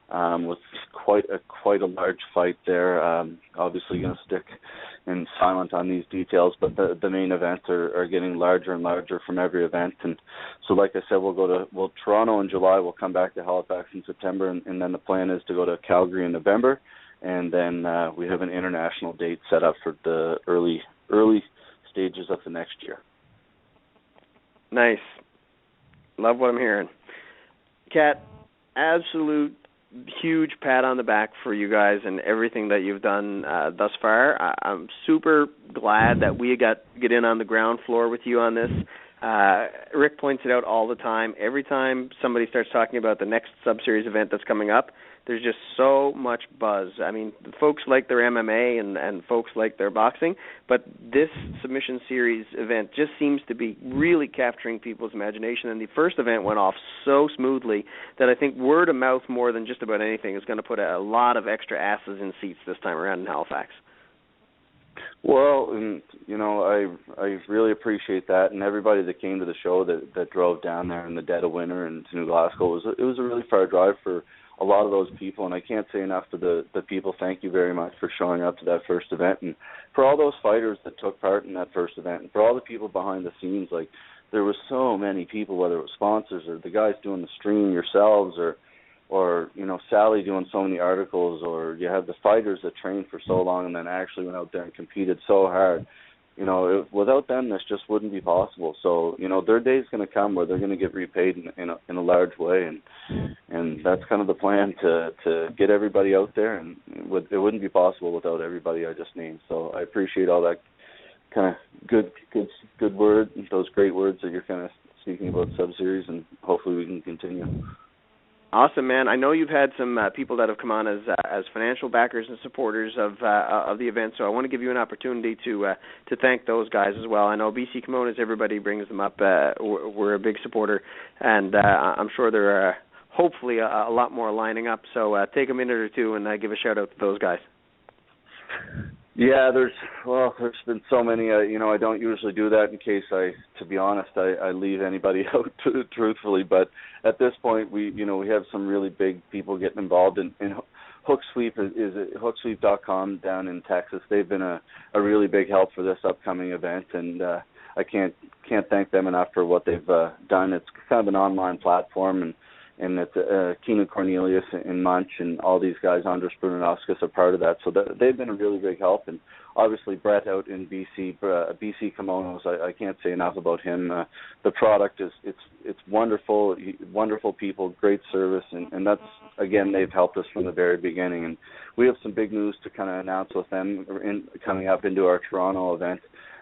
with quite a large fight there. Obviously going to stick and silent on these details, but the main events are getting larger and larger from every event. And so, like I said, we'll go to Toronto in July, we'll come back to Halifax in September, and then the plan is to go to Calgary in November, and then we have an international date set up for the early stages of the next year. Nice. Love what I'm hearing. Cat, absolute huge pat on the back for you guys and everything that you've done thus far. I'm super glad that we got to get in on the ground floor with you on this. Rick points it out all the time. Every time somebody starts talking about the next sub-series event that's coming up, there's just so much buzz. I mean, folks like their MMA and folks like their boxing, but this submission series event just seems to be really capturing people's imagination. And the first event went off so smoothly that I think word of mouth more than just about anything is going to put a lot of extra asses in seats this time around in Halifax. Well, and, you know, I really appreciate that, and everybody that came to the show that drove down there in the dead of winter and to New Glasgow. It was a really far drive for a lot of those people, and I can't say enough to the people. Thank you very much for showing up to that first event, and for all those fighters that took part in that first event, and for all the people behind the scenes. Like, there were so many people, whether it was sponsors or the guys doing the stream yourselves, or you know, Sally doing so many articles, or you have the fighters that trained for so long and then actually went out there and competed so hard. You know, without them, this just wouldn't be possible. So, you know, their day's going to come where they're going to get repaid in a large way, and that's kind of the plan, to get everybody out there, and it wouldn't be possible without everybody I just named. So I appreciate all that kind of good word, those great words that you're kind of speaking about sub-series, and hopefully we can continue. Awesome, man. I know you've had some people that have come on as financial backers and supporters of the event, so I want to give you an opportunity to thank those guys as well. I know BC Kimonos, everybody brings them up. We're a big supporter, and I'm sure there are hopefully a lot more lining up. So take a minute or two and give a shout-out to those guys. Yeah, there's been so many. You know, I don't usually do that in case to be honest, I leave anybody out truthfully. But at this point, we have some really big people getting involved in Hook Sweep. Is hooksweep.com down in Texas. They've been a really big help for this upcoming event, and I can't thank them enough for what they've done. It's kind of an online platform, and it's Keenan Cornelius and Munch and all these guys, Andres Brunauskas, are part of that. So they've been a really big help. And obviously Brett out in BC, BC Kimonos, I can't say enough about him. The product it's wonderful, wonderful people, great service, and that's, again, they've helped us from the very beginning. And we have some big news to kind of announce with them coming up into our Toronto event.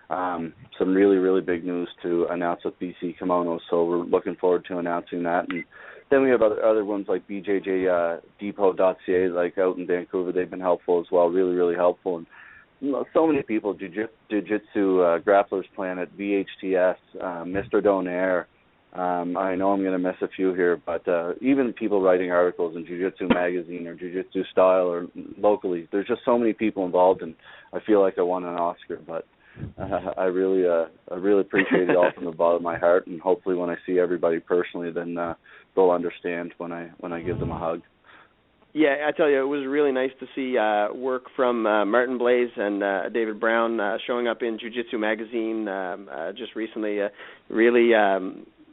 Some really, really big news to announce with BC Kimonos, so we're looking forward to announcing that. And then we have other ones like BJJDepot.ca, like out in Vancouver. They've been helpful as well, really, really helpful. And so many people, Jiu-Jitsu, Grapplers Planet, VHTS, Mr. Donaire. I know I'm going to miss a few here, but even people writing articles in Jiu-Jitsu Magazine or Jiu-Jitsu Style or locally, there's just so many people involved, and I feel like I won an Oscar, but I really appreciate it all from the bottom of my heart, and hopefully when I see everybody personally, then they'll understand when I give them a hug. Yeah, I tell you, it was really nice to see work from Martin Blaze and David Brown showing up in Jiu-Jitsu Magazine just recently. Really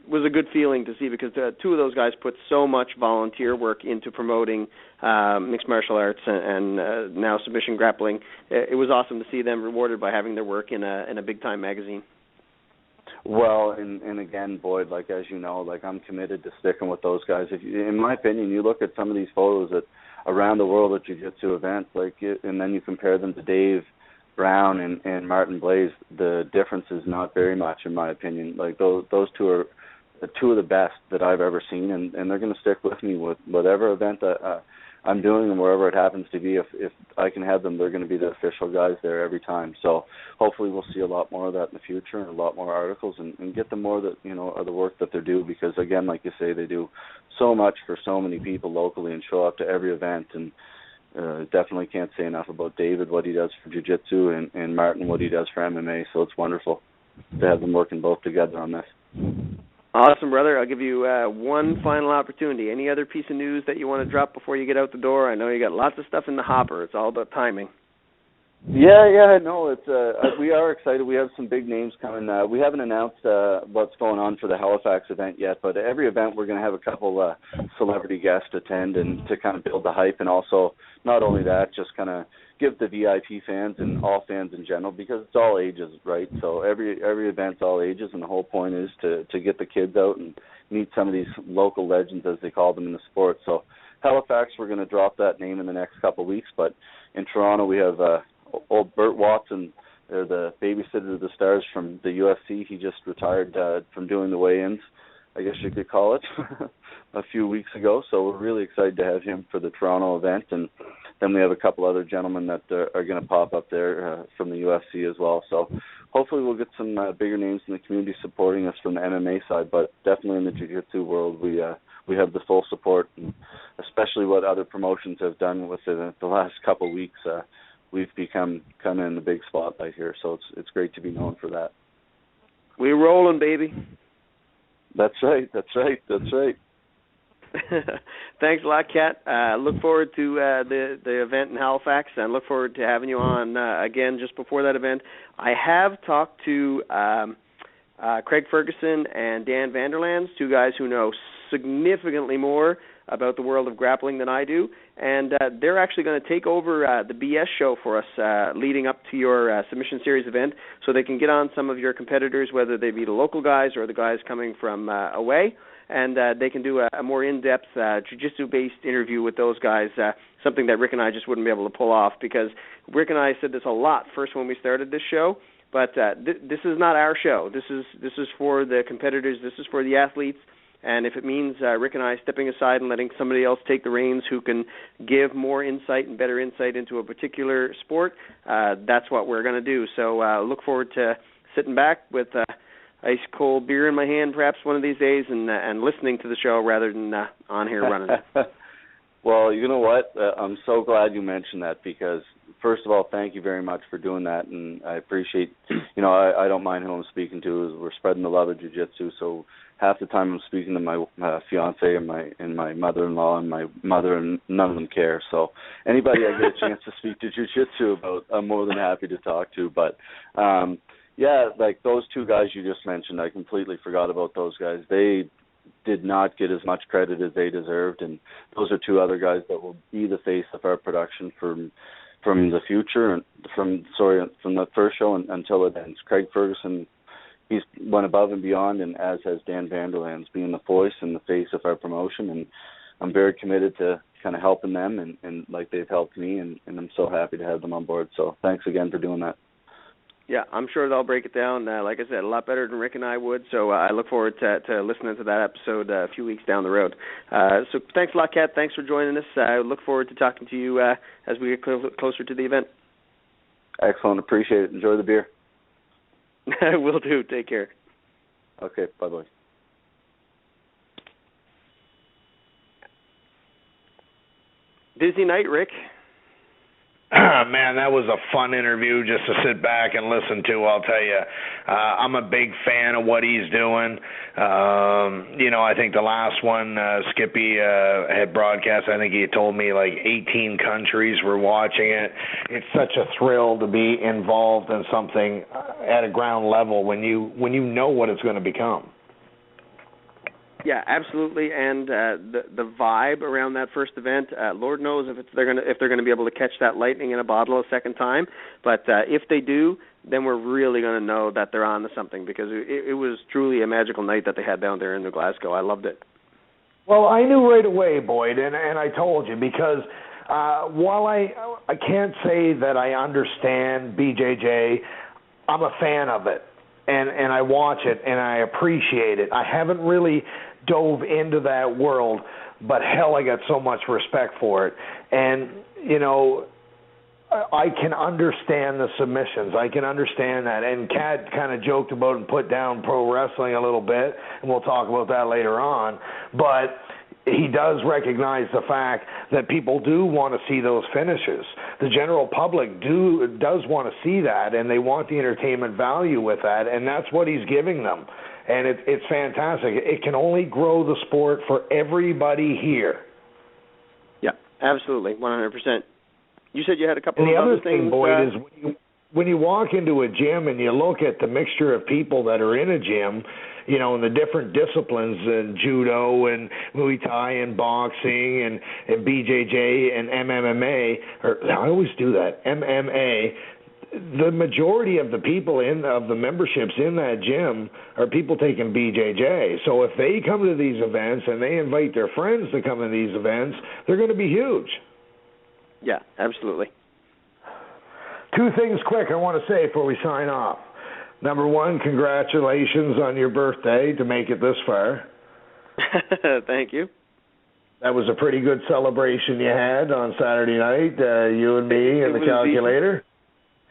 was a good feeling to see, because two of those guys put so much volunteer work into promoting mixed martial arts and now submission grappling. It was awesome to see them rewarded by having their work in a big-time magazine. Well, and again, Boyd, like, as you know, like, I'm committed to sticking with those guys. In my opinion, you look at some of these photos around the world at jiu-jitsu events, and then you compare them to Dave Brown and Martin Blaze, the difference is not very much, in my opinion. Like, those two are two of the best that I've ever seen, and they're going to stick with me with whatever event I'm doing, and wherever it happens to be. If I can have them, they're going to be the official guys there every time. So hopefully we'll see a lot more of that in the future, and a lot more articles, and get them more that, you know, of the work that they're doing, because again, like you say, they do so much for so many people locally and show up to every event. And definitely can't say enough about David, what he does for jiu-jitsu, and Martin, what he does for MMA. So it's wonderful to have them working both together on this. Awesome, brother. I'll give you one final opportunity. Any other piece of news that you want to drop before you get out the door? I know you got lots of stuff in the hopper. It's all about timing. Yeah, no, it's we are excited. We have some big names coming. We haven't announced what's going on for the Halifax event yet, but every event we're going to have a couple celebrity guests attend, and to kind of build the hype, and also not only that, just kind of give the VIP fans and all fans in general, because it's all ages, right? So every event's all ages, and the whole point is to get the kids out and meet some of these local legends, as they call them in the sport. So Halifax, we're going to drop that name in the next couple of weeks, but in Toronto we have old Bert Watson, or the babysitter of the stars from the UFC. He just retired from doing the weigh-ins, I guess you could call it, a few weeks ago. So we're really excited to have him for the Toronto event. And then we have a couple other gentlemen that are going to pop up there from the UFC as well. So hopefully we'll get some bigger names in the community supporting us from the MMA side, but definitely in the jiu-jitsu world, we have the full support, and especially what other promotions have done with it the last couple of weeks. We've become kind of in the big spotlight here, so it's great to be known for that. We rolling, baby. That's right. Thanks a lot, Cat. Look forward to the event in Halifax, and look forward to having you on again just before that event. I have talked to Craig Ferguson and Dan Vanderlands, two guys who know significantly more about the world of grappling than I do, and they're actually going to take over the BS show for us leading up to your Submission Series event, so they can get on some of your competitors, whether they be the local guys or the guys coming from away, and they can do a more in-depth jiu-jitsu-based interview with those guys, something that Rick and I just wouldn't be able to pull off, because Rick and I said this a lot first when we started this show, but this is not our show. This is for the competitors. This is for the athletes. And if it means Rick and I stepping aside and letting somebody else take the reins who can give more insight and better insight into a particular sport, that's what we're going to do. So look forward to sitting back with ice cold beer in my hand perhaps one of these days and listening to the show rather than on here running. Well, you know what? I'm so glad you mentioned that, because first of all, thank you very much for doing that, and I appreciate, I don't mind who I'm speaking to. We're spreading the love of jiu-jitsu, so half the time I'm speaking to my fiance and my mother-in-law and my mother, and none of them care. So anybody I get a chance to speak to jiu-jitsu about, I'm more than happy to talk to. But yeah, like those two guys you just mentioned, I completely forgot about those guys. They did not get as much credit as they deserved, and those are two other guys that will be the face of our production from the future, and from the first show until it ends. Craig Ferguson, he's went above and beyond, and as has Dan Vanderlands, being the voice and the face of our promotion, and I'm very committed to kind of helping them, and like they've helped me, and I'm so happy to have them on board. So thanks again for doing that. Yeah, I'm sure they'll break it down, like I said, a lot better than Rick and I would, so I look forward to listening to that episode a few weeks down the road. So thanks a lot, Kat. Thanks for joining us. I look forward to talking to you as we get closer to the event. Excellent. Appreciate it. Enjoy the beer. Will do. Take care. Okay, bye-bye. Busy night, Rick. Man, that was a fun interview just to sit back and listen to, I'll tell you. I'm a big fan of what he's doing. I think the last one Skippy had broadcast, I think he had told me like 18 countries were watching it. It's such a thrill to be involved in something at a ground level when you know what it's going to become. Yeah, absolutely, and the vibe around that first event, Lord knows if they're going to be able to catch that lightning in a bottle a second time. But if they do, then we're really going to know that they're on to something, because it was truly a magical night that they had down there in New Glasgow. I loved it. Well, I knew right away, Boyd, and I told you, because while I can't say that I understand BJJ, I'm a fan of it. And I watch it, and I appreciate it. I haven't really dove into that world, but hell, I got so much respect for it. And, I can understand the submissions. I can understand that. And Cat kind of joked about and put down pro wrestling a little bit, and we'll talk about that later on. But he does recognize the fact that people do want to see those finishes. The general public does want to see that, and they want the entertainment value with that, and that's what he's giving them. And it's fantastic. It can only grow the sport for everybody here. Yeah, absolutely, 100%. You said you had a couple of other things. And the other thing, Boyd, is when you walk into a gym and you look at the mixture of people that are in a gym, and the different disciplines, judo and Muay Thai and boxing and BJJ and MMA, I always do that, MMA, the majority of the people of the memberships in that gym are people taking BJJ. So if they come to these events and they invite their friends to come to these events, they're going to be huge. Yeah, absolutely. two things quick I want to say before we sign off. Number one, congratulations on your birthday to make it this far. Thank you. That was a pretty good celebration you had on Saturday night, you and me and the calculator.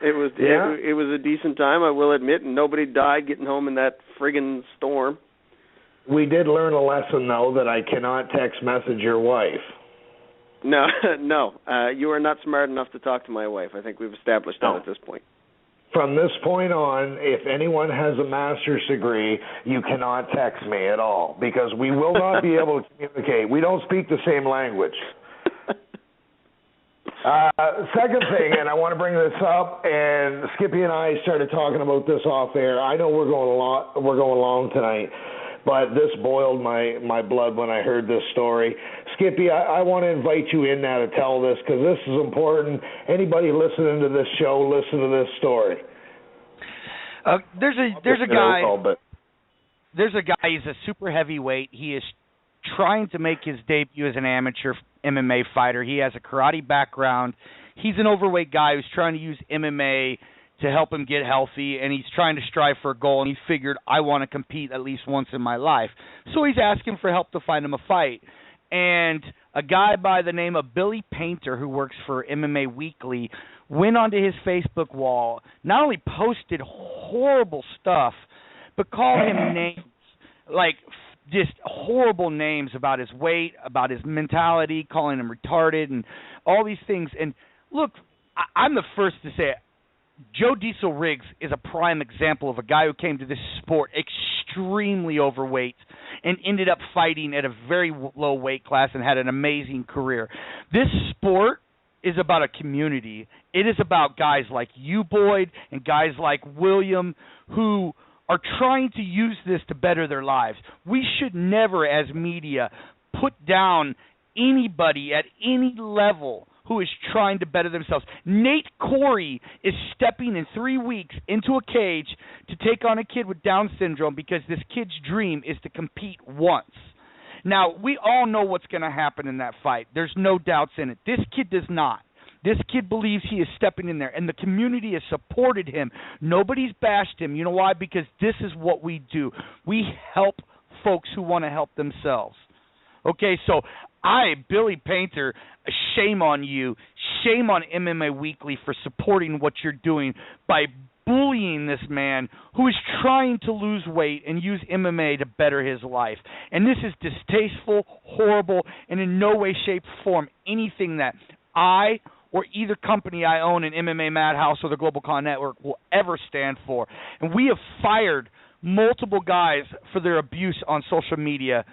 It was a decent time, I will admit, and nobody died getting home in that friggin' storm. We did learn a lesson, though, that I cannot text message your wife. No, you are not smart enough to talk to my wife. I think we've established that at this point. From this point on, if anyone has a master's degree, you cannot text me at all because we will not be able to communicate. We don't speak the same language. Second thing, and I want to bring this up, and Skippy and I started talking about this off air. I know we're going long tonight, but this boiled my blood when I heard this story. Skippy, I want to invite you in now to tell this because this is important. Anybody listening to this show, listen to this story. There's a guy. There's a guy. He's a super heavyweight. He is trying to make his debut as an amateur MMA fighter. He has a karate background. He's an overweight guy who's trying to use MMA to help him get healthy, and he's trying to strive for a goal, and he figured, I want to compete at least once in my life. So he's asking for help to find him a fight. And a guy by the name of Billy Painter, who works for MMA Weekly, went onto his Facebook wall, not only posted horrible stuff, but called him names, like just horrible names about his weight, about his mentality, calling him retarded, and all these things. And look, I'm the first to say it. Joe Diesel Riggs is a prime example of a guy who came to this sport extremely overweight and ended up fighting at a very low weight class and had an amazing career. This sport is about a community. It is about guys like you, Boyd, and guys like William, who are trying to use this to better their lives. We should never, as media, put down anybody at any level who is trying to better themselves. Nate Corey is stepping in 3 weeks into a cage to take on a kid with Down syndrome because this kid's dream is to compete once. Now, we all know what's going to happen in that fight. There's no doubts in it. This kid does not. This kid believes he is stepping in there, and the community has supported him. Nobody's bashed him. You know why? Because this is what we do. We help folks who want to help themselves. Okay, so Billy Painter, shame on you. Shame on MMA Weekly for supporting what you're doing by bullying this man who is trying to lose weight and use MMA to better his life. And this is distasteful, horrible, and in no way, shape, form anything that I or either company I own in MMA Madhouse or the Global Con Network will ever stand for. And we have fired multiple guys for their abuse on social media,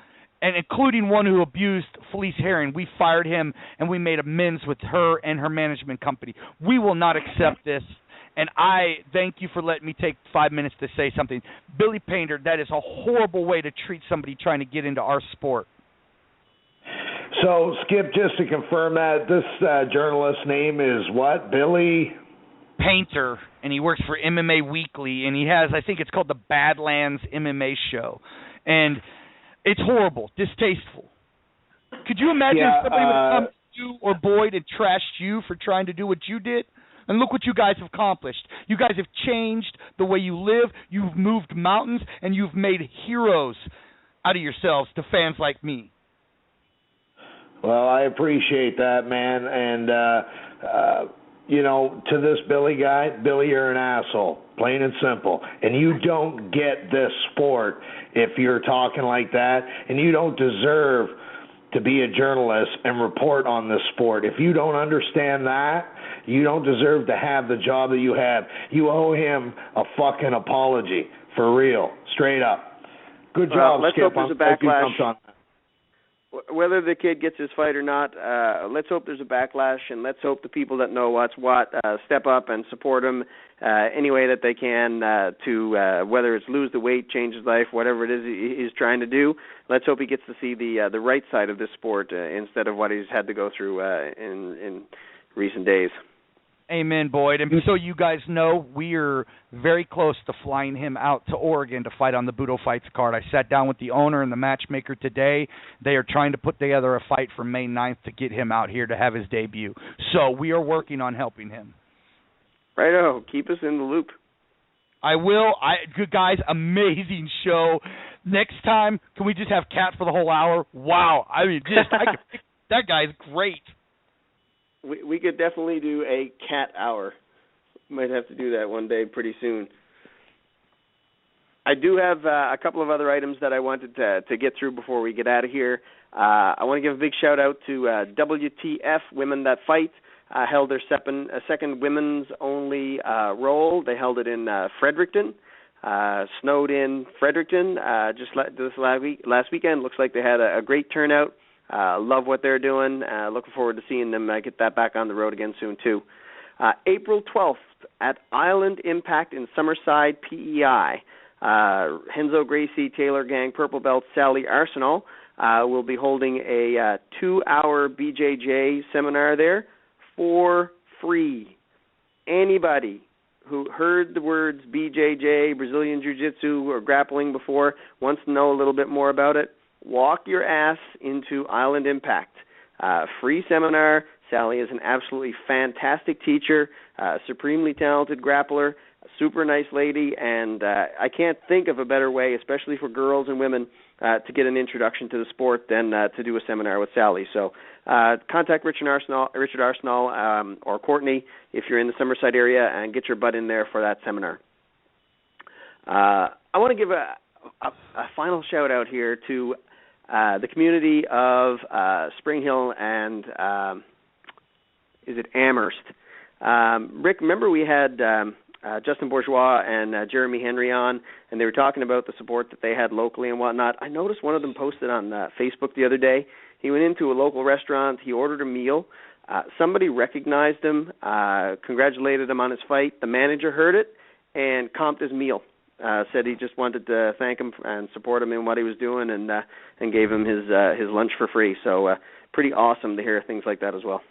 and including one who abused Felice Herring. We fired him, and we made amends with her and her management company. We will not accept this, and I thank you for letting me take 5 minutes to say something. Billy Painter, that is a horrible way to treat somebody trying to get into our sport. So, Skip, just to confirm that, this journalist's name is what? Billy Painter, and he works for MMA Weekly, and he has, I think it's called the Badlands MMA Show. And it's horrible, distasteful. Could you imagine if somebody would come to you or Boyd and trashed you for trying to do what you did? And look what you guys have accomplished. You guys have changed the way you live. You've moved mountains, and you've made heroes out of yourselves to fans like me. Well, I appreciate that, man. And, you know, to this Billy guy, Billy, you're an asshole, plain and simple. And you don't get this sport if you're talking like that, and you don't deserve to be a journalist and report on this sport. If you don't understand that, you don't deserve to have the job that you have. You owe him a fucking apology, for real, straight up. Good job, let's Skip. hope there's a backlash. Whether the kid gets his fight or not, let's hope there's a backlash, and let's hope the people that know what's what step up and support him any way that they can to whether it's lose the weight, change his life, whatever it is he's trying to do. Let's hope he gets to see the right side of this sport instead of what he's had to go through in recent days. Amen, Boyd. And so you guys know, we're very close to flying him out to Oregon to fight on the Budo Fights card. I sat down with the owner and the matchmaker today. They are trying to put together a fight for May 9th to get him out here to have his debut. So we are working on helping him. Righto. Keep us in the loop. I will. Good guys, amazing show. Next time, can we just have Cat for the whole hour? Wow. I mean, that guy's great. We could definitely do a Cat hour. Might have to do that one day pretty soon. I do have a couple of other items that I wanted to get through before we get out of here. I want to give a big shout-out to WTF Women That Fight. Held their second women's-only roll. They held it in Fredericton. Snowed in Fredericton this last weekend. Looks like they had a great turnout. Love what they're doing. Looking forward to seeing them get that back on the road again soon, too. April 12th at Island Impact in Summerside, PEI. Henzo Gracie, Taylor Gang, Purple Belt, Sally Arsenal will be holding a 2-hour BJJ seminar there for free. Anybody who heard the words BJJ, Brazilian Jiu-Jitsu, or grappling before, wants to know a little bit more about it, walk your ass into Island Impact. Free seminar. Sally is an absolutely fantastic teacher, supremely talented grappler, super nice lady, and I can't think of a better way, especially for girls and women, to get an introduction to the sport than to do a seminar with Sally. So contact Richard Arsenal or Courtney if you're in the Summerside area, and get your butt in there for that seminar. I want to give a final shout-out here to the community of Spring Hill and is it Amherst? Rick, remember we had Justin Bourgeois and Jeremy Henry on, and they were talking about the support that they had locally and whatnot. I noticed one of them posted on Facebook the other day. He went into a local restaurant. He ordered a meal. Somebody recognized him, congratulated him on his fight. The manager heard it and comped his meal. Said he just wanted to thank him and support him in what he was doing, and gave him his lunch for free. So pretty awesome to hear things like that as well.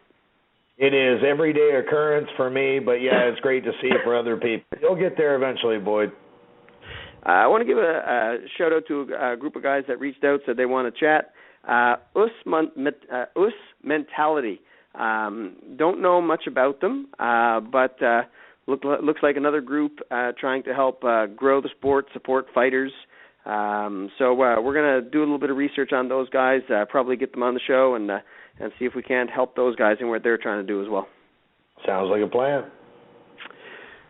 It is everyday occurrence for me, but yeah, it's great to see it for other people. You'll get there eventually, Boyd. I want to give a shout out to a group of guys that reached out, said they want to chat. US Mentality. Don't know much about them, but looks like another group trying to help grow the sport, support fighters. So we're going to do a little bit of research on those guys, probably get them on the show and see if we can't help those guys in what they're trying to do as well. Sounds like a plan.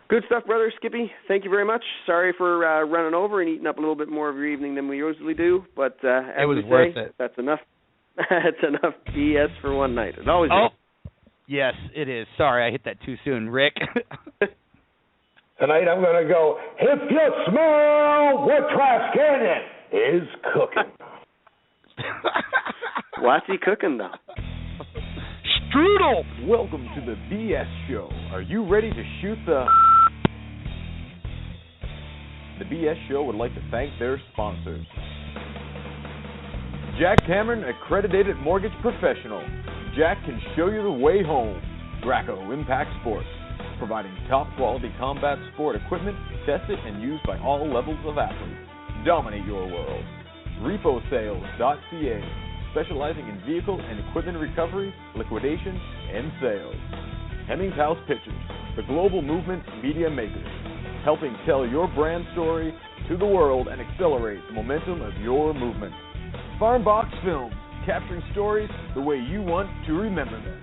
Good stuff, brother. Skippy, thank you very much. Sorry for running over and eating up a little bit more of your evening than we usually do, but as we say, that's enough. That's enough BS for one night. It always is. Yes, it is. Sorry, I hit that too soon. Rick? Tonight I'm going to go, if you smell what Trash Canyon is cooking. What's he cooking, though? Strudel! Welcome to the BS Show. Are you ready to shoot the... The BS Show would like to thank their sponsors. Jack Cameron, accredited mortgage professional. Jack can show you the way home. Graco Impact Sports, providing top-quality combat sport equipment tested and used by all levels of athletes. Dominate your world. RepoSales.ca, specializing in vehicle and equipment recovery, liquidation, and sales. Hemmings House Pictures, the global movement media makers, helping tell your brand story to the world and accelerate the momentum of your movement. Farmbox Films, capturing stories the way you want to remember them.